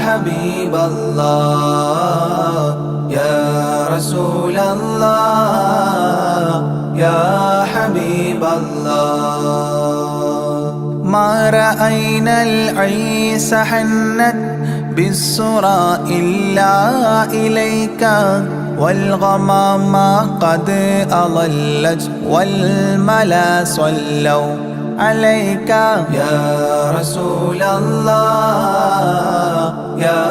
حبيب الله يا رسول الله يا حبيب الله ما رأينا العيس حنت بالسرى إلا إليك والغمام قد أضلت والملا صلوا عليك يا رسول الله يا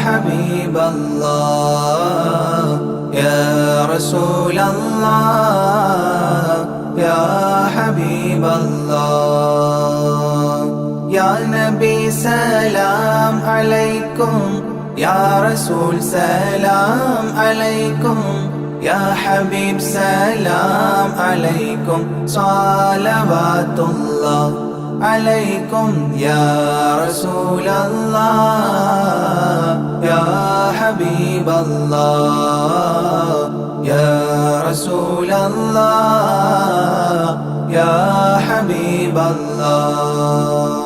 حبيب الله يا رسول الله يا حبيب الله يا نبي سلام عليكم يا رسول سلام عليكم يا حبيب سلام عليكم صلوات الله عليكم يا رسول الله يا حبيب الله يا رسول الله يا حبيب الله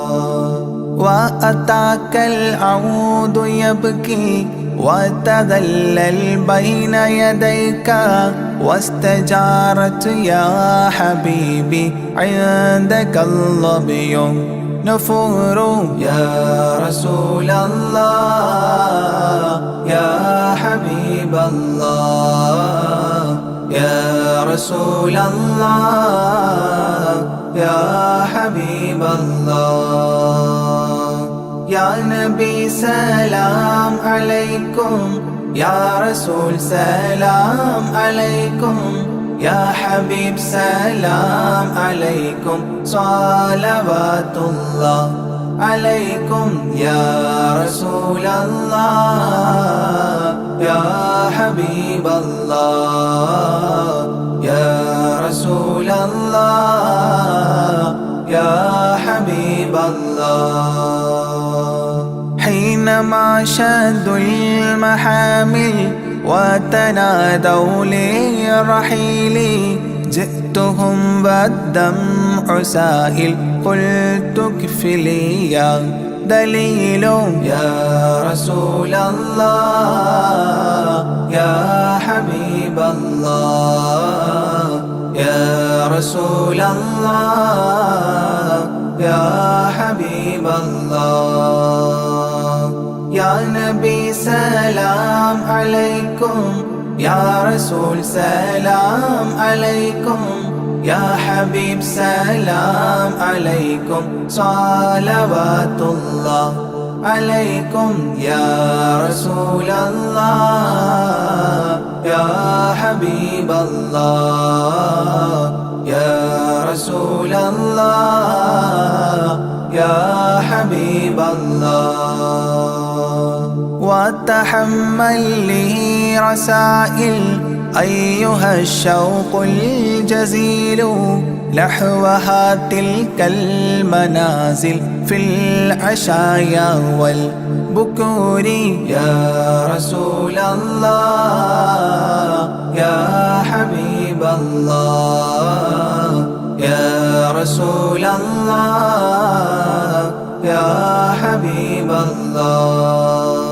وأتاك العود يبكي وتذلل بين يديك واستجارت يا حبيبي عندك الظبي نفور يا رسول الله يا حبيب الله يا رسول الله يا حبيب الله يا نبي سلام عليكم يا رسول سلام عليكم يا حبيب سلام عليكم صلوات الله عليكم يا رسول الله يا حبيب الله يا رسول الله يا حبيب الله حينما شدوا المحامل وتنادوا للرحيل جئتهم والدمع سائل قلت اكفلي يا دليل يا رسول الله يا حبيب الله يا رسول الله يا حبيب الله يا نبي سلام عليكم يا رسول سلام عليكم يا حبيب سلام عليكم صلوات الله عليكم يا رسول الله يا حبيب الله يا رسول الله يا حبيب الله وتحمل لي رسائل أيها الشوق الجزيل نحوها تلك المنازل في العشايا والبكور يا رسول الله يا حبيب الله يا رسول الله يا حبيب الله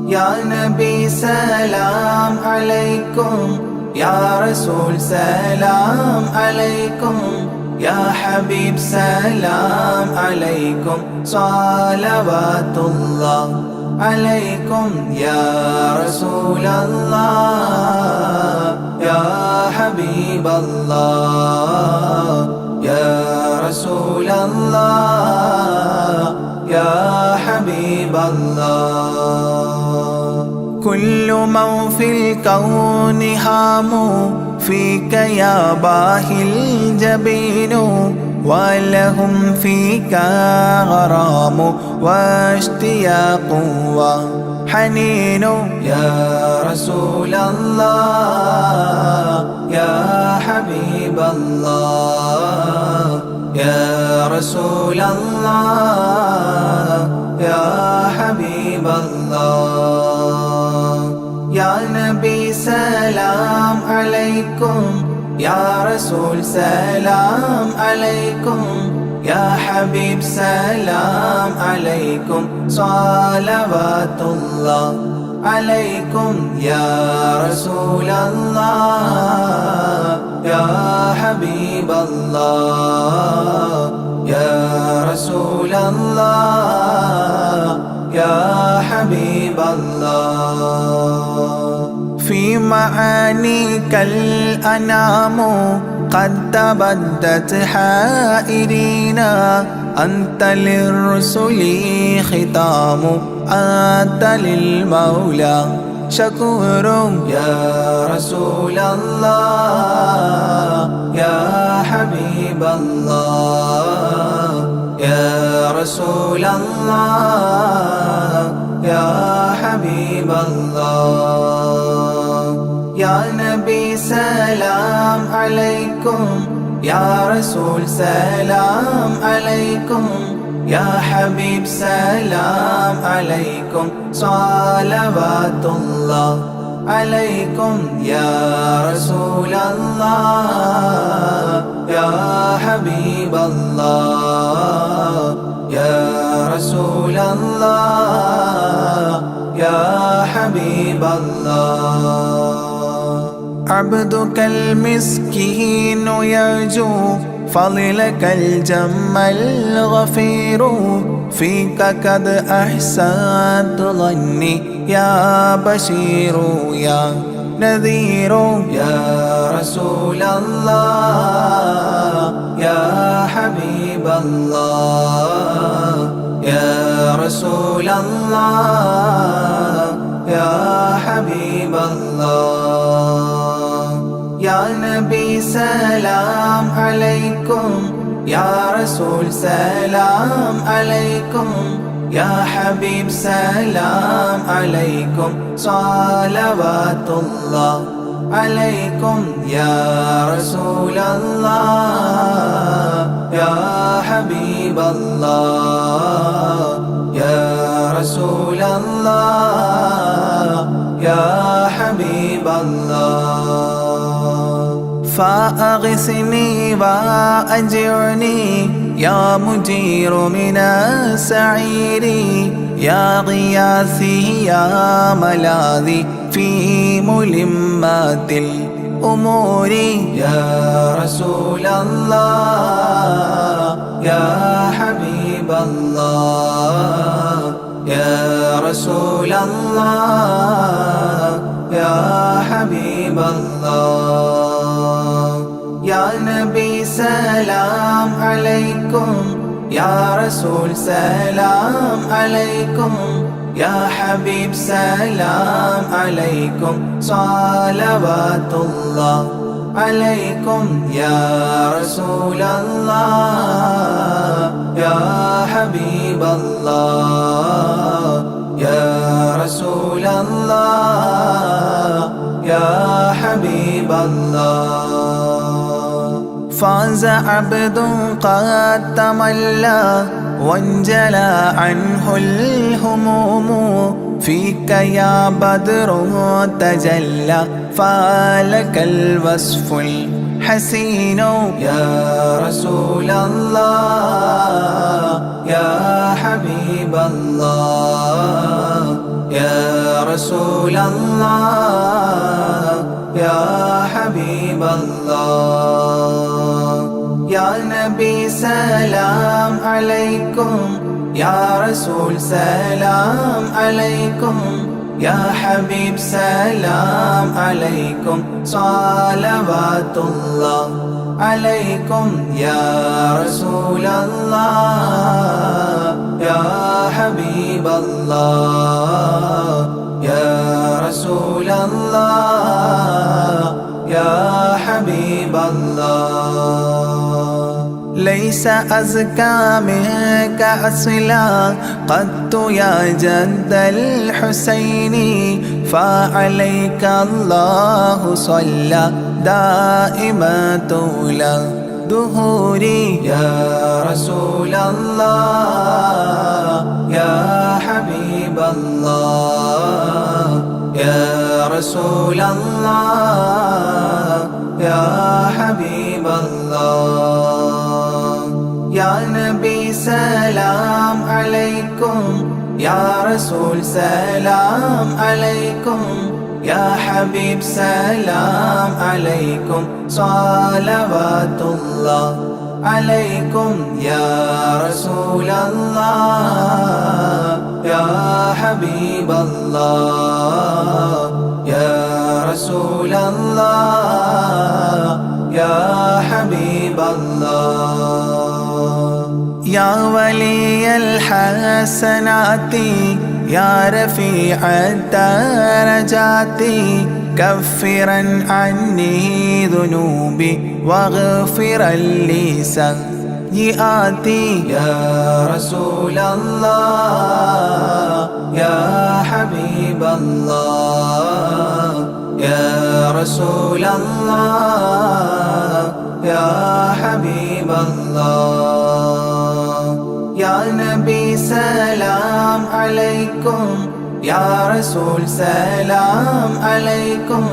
يا نبي سلام عليكم يا رسول سلام عليكم يا حبيب سلام عليكم صلوات الله عليكم يا رسول الله يا حبيب الله يا رسول الله يا حبيب الله كل من في الكون هام فيك يا باهي الجبين ولهم فيك غرام واشتياق وحنين يا رسول الله يا حبيب الله يا رسول الله يا حبيب الله يا نبي سلام عليكم يا رسول سلام عليكم يا حبيب سلام عليكم صلوات الله عليكم يا رسول الله يا حبيب الله يا رسول الله يا حبيب الله في معانيك الأنام قد تبدت حائرين أنت للرسل ختام أنت للمولى شكور يا رسول الله يا حبيب الله يا رسول الله يا حبيب الله يا نبي سلام عليكم يا رسول سلام عليكم يا حبيب سلام عليكم صلوات الله عليكم يا رسول الله يا حبيب الله يا رسول الله يا حبيب الله عبدك المسكين يرجو فضلك الجم الغفير فيك قد أحسنت ظني يا بشير يا نذير يا رسول الله يا حبيب الله يا رسول الله يا سلام عليكم يا رسول سلام عليكم يا حبيب سلام عليكم صلوات الله عليكم يا رسول الله يا حبيب الله يا رسول الله يا حبيب الله فأغثني وأجرني يا مجير من السعير يا غياثي يا ملاذي في ملمات الأمور يا رسول الله يا حبيب الله يا رسول الله يا حبيب الله يا نبي سلام عليكم يا رسول سلام عليكم يا حبيب سلام عليكم صلوات الله عليكم يا رسول الله يا حبيب الله يا رسول الله يا حبيب الله فاز عبد قد تملى وانجلى عنه الهموم فيك يا بدر تجلى فلك الوصف الحسين يا رسول الله يا حبيب الله يا رسول الله يا حبيب الله يا نبي سلام عليكم يا رسول سلام عليكم يا حبيب سلام عليكم صلوات الله عليكم يا رسول الله يا حبيب الله يا رسول الله يا حبيب الله ليس أزكى منك أصلا قدت يا جد الحسين فعليك الله صلى دائما طول دهوري يا رسول الله يا حبيب الله يا رسول الله يا حبيب الله يا نبي سلام عليكم يا رسول سلام عليكم يا حبيب سلام عليكم صلوات الله عليكم يا رسول الله يا حبيب الله يا رسول الله يا حبيب الله يا ولي الحسنات يا رفيع الدرجات كفرا عني ذنوبي واغفرا لي سيئاتي يا رسول الله يا حبيب الله يا رسول الله يا حبيب الله يا نبي سلام عليكم يا رسول سلام عليكم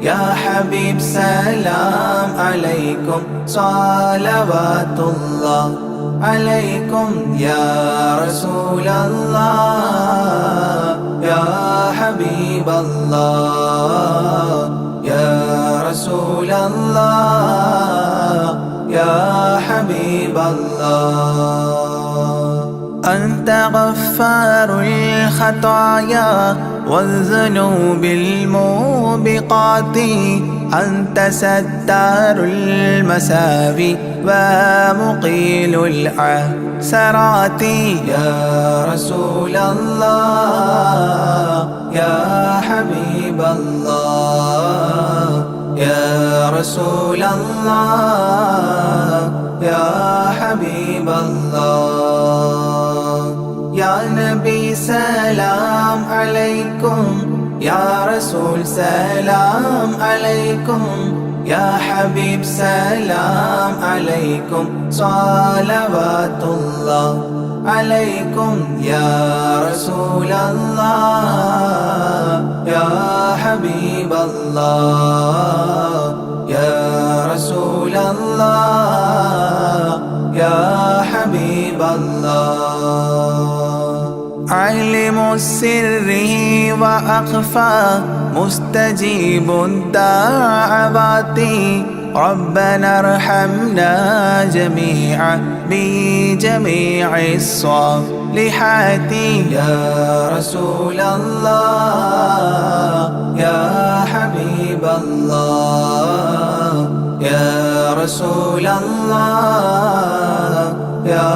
يا حبيب سلام عليكم صلوات الله عليكم يا رسول الله يا حبيب الله يا رسول الله يا حبيب الله أنت غفار الخطايا والذنوب الموبقات أنت ستار المساوي ومقيل العثرات يا رسول الله يا حبيب الله يا رسول الله يا حبيب الله. يا نبي سلام عليكم، يا رسول سلام عليكم، يا حبيب سلام عليكم، صلوات الله عليكم. يا رسول الله يا حبيب الله، يا رسول الله يا حبيب الله. علم السر وأخفى مستجيب الدعوات، ربنا ارحمنا جميعا بجميع الصالحات. يا رسول الله يا حبيب الله، يا رسول الله يا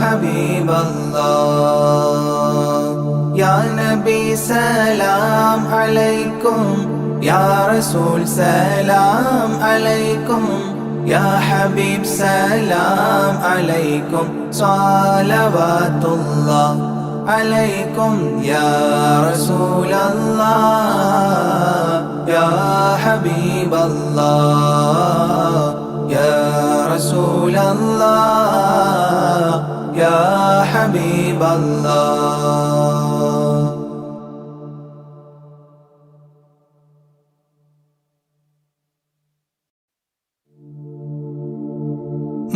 حبيب الله. يا نبي سلام عليكم، يا رسول سلام عليكم، يا حبيب سلام عليكم، صلوات الله عليكم. يا رسول الله يا حبيب الله، يا رسول الله يا حبيب الله.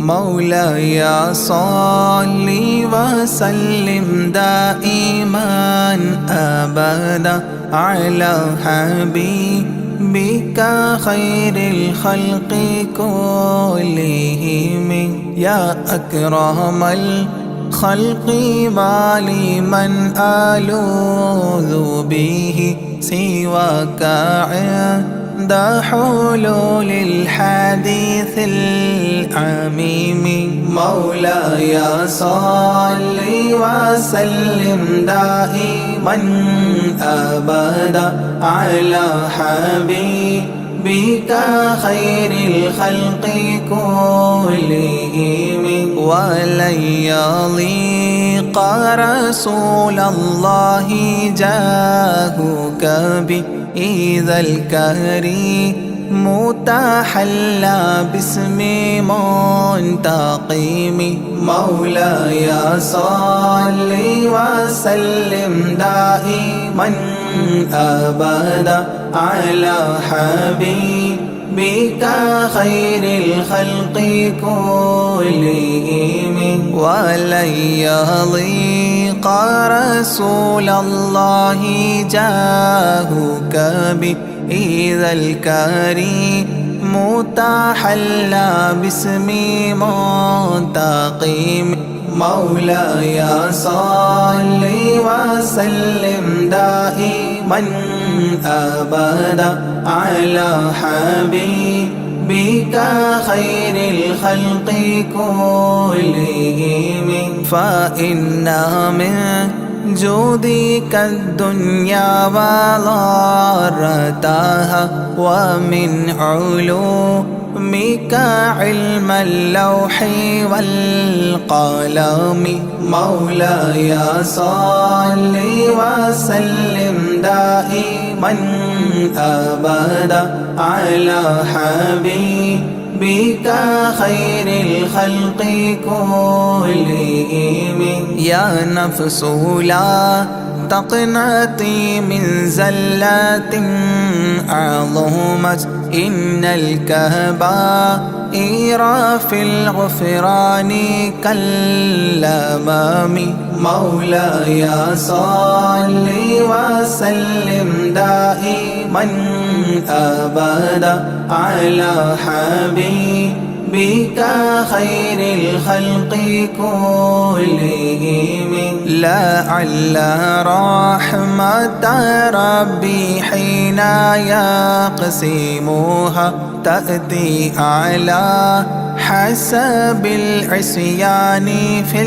مولاي صل وسلم دائما أبدا على حبيبك خير الخلق كلهم. يا أكرم الخلق ما لي من ألوذ به سواك عند حلول الحديث العميم. مولاي صل وسلم دائما أبدا على حبيبك خير الخلق كلهم. ولن يضيق رسول الله جاهك بإذا الكريم متحلى باسم منتقم. مولاي صل وسلم دائما أبدا على حبيبك خير الخلق كلهم. ولن يضيق رسول الله جاهك بإذا الكريم متحلى باسم منتقم. مولاي صل وسلم دائما أبدا على حبيبك خير الخلق كلهم. فإن من جودك الدنيا وضارتها، ومن علومك علم اللوح والقلم. مولاي صل وسلم دائما أبدا على حبيبك خير الخلق كلهم. يا نفس لا تقنطي من زلات عظمت، إن الكبائر في الغفران كالأمام. مولاي صل وسلم دائما أبدا على حبيبك خير الخلق كلهم. لعل رحمة ربي حين يقسمها تأتي على حسب العصيان في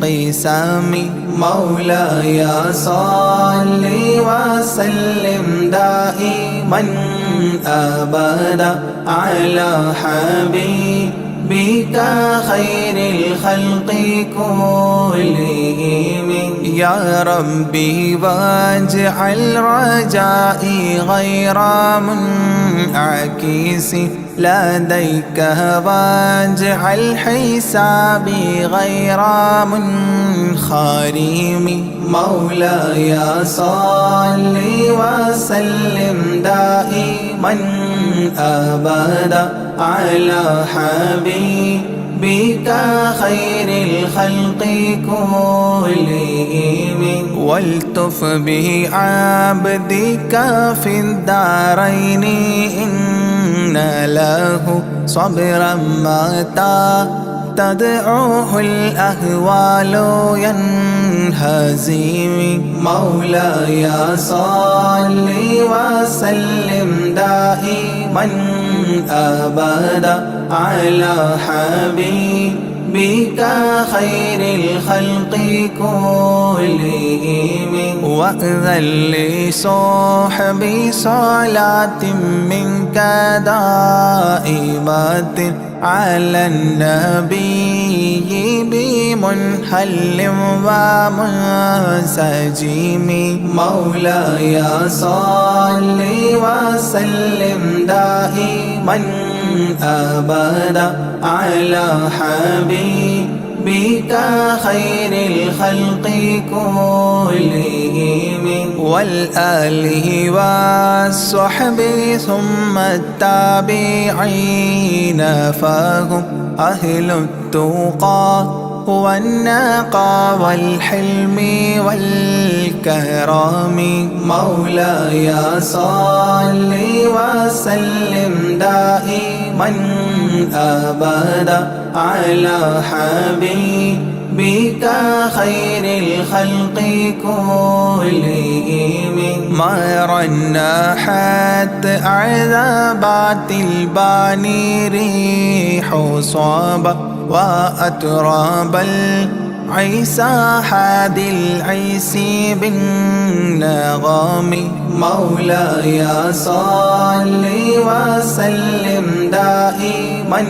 القسم. مولاي صل وسلم دائما أبدا على حبيبك خير الخلق كلهم. يا ربي واجعل رجائي غير منعكس لديك، واجعل حسابي غير منخرم. مولاي صل وسلم دائما أبدا على حبيبك خير الخلق كلهم. والتف بعبدك في الدارين إن له صبرا متى تدعوه الأهوال ينهزم. مولاي صل وسلم دائما أبدا على حبيبك خير الخلق كلهم. وأذن لصحبي صلاة منك دائمة على النبي بمنحل ومنسجم. مولاي صل وسلم دائما أبدا على حبيبك خير الخلق كلهم. والآله والصحب ثم التابعين فهم أهل التقى والنقى والحلم والكرم. مولاي صل وسلم دائما أبدا على حبيبك خير الخلق كلهم. ما رنحت عذابات الباني ريح صابة وأتراب العيسى حادي العيس بالنغم. مولاي صل وسلم دائما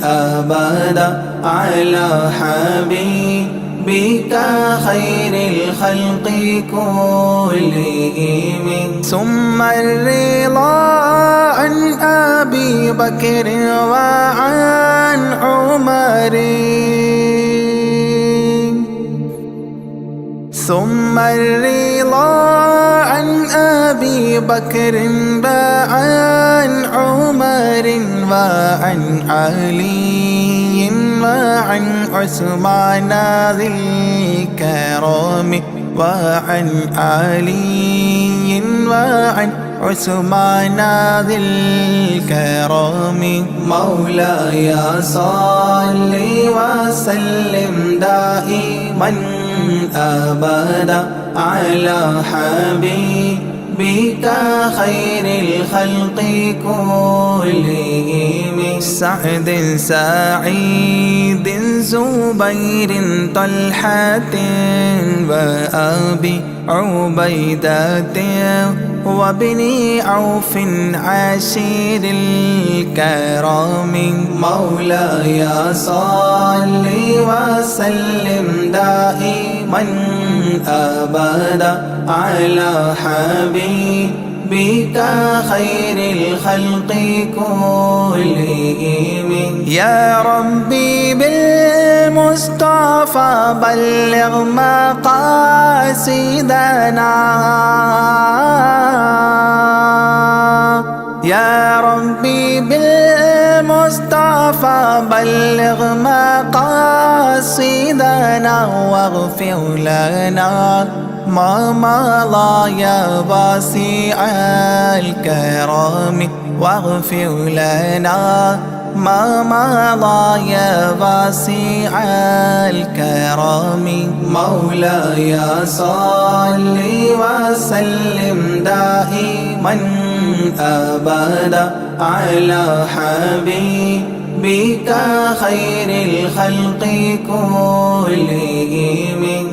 أبدا على حبيبك خير الخلق كلهم. ثم الرضا عن أبي بكر وعن عمر، ثم الرضا عن أبي بكر وعن عمر وعن علي وعن عثمان ذي الكرم، وعن علي وعن عثمان ذي الكرم. مولاي صل وسلم دائما أبدا على حبيبك خير الخلق كلهم. سعد سعيد زبير طلحة وأبي عبيدة وابن عوف عشير الكرام. مولاي صل وسلم دائما أبدا على حبيبك خير الخلق كلهم. يا ربي بالمصطفى بلغ مقاصدنا، يا ربي بالمصطفى بلغ مقاصدنا واغفر لنا ما مضى يا واسع الكرم، واغفر لنا ما مضى يا واسع الكرم. مولاي صل وسلم دائما أبدا على حبيبك خير الخلق كلهم.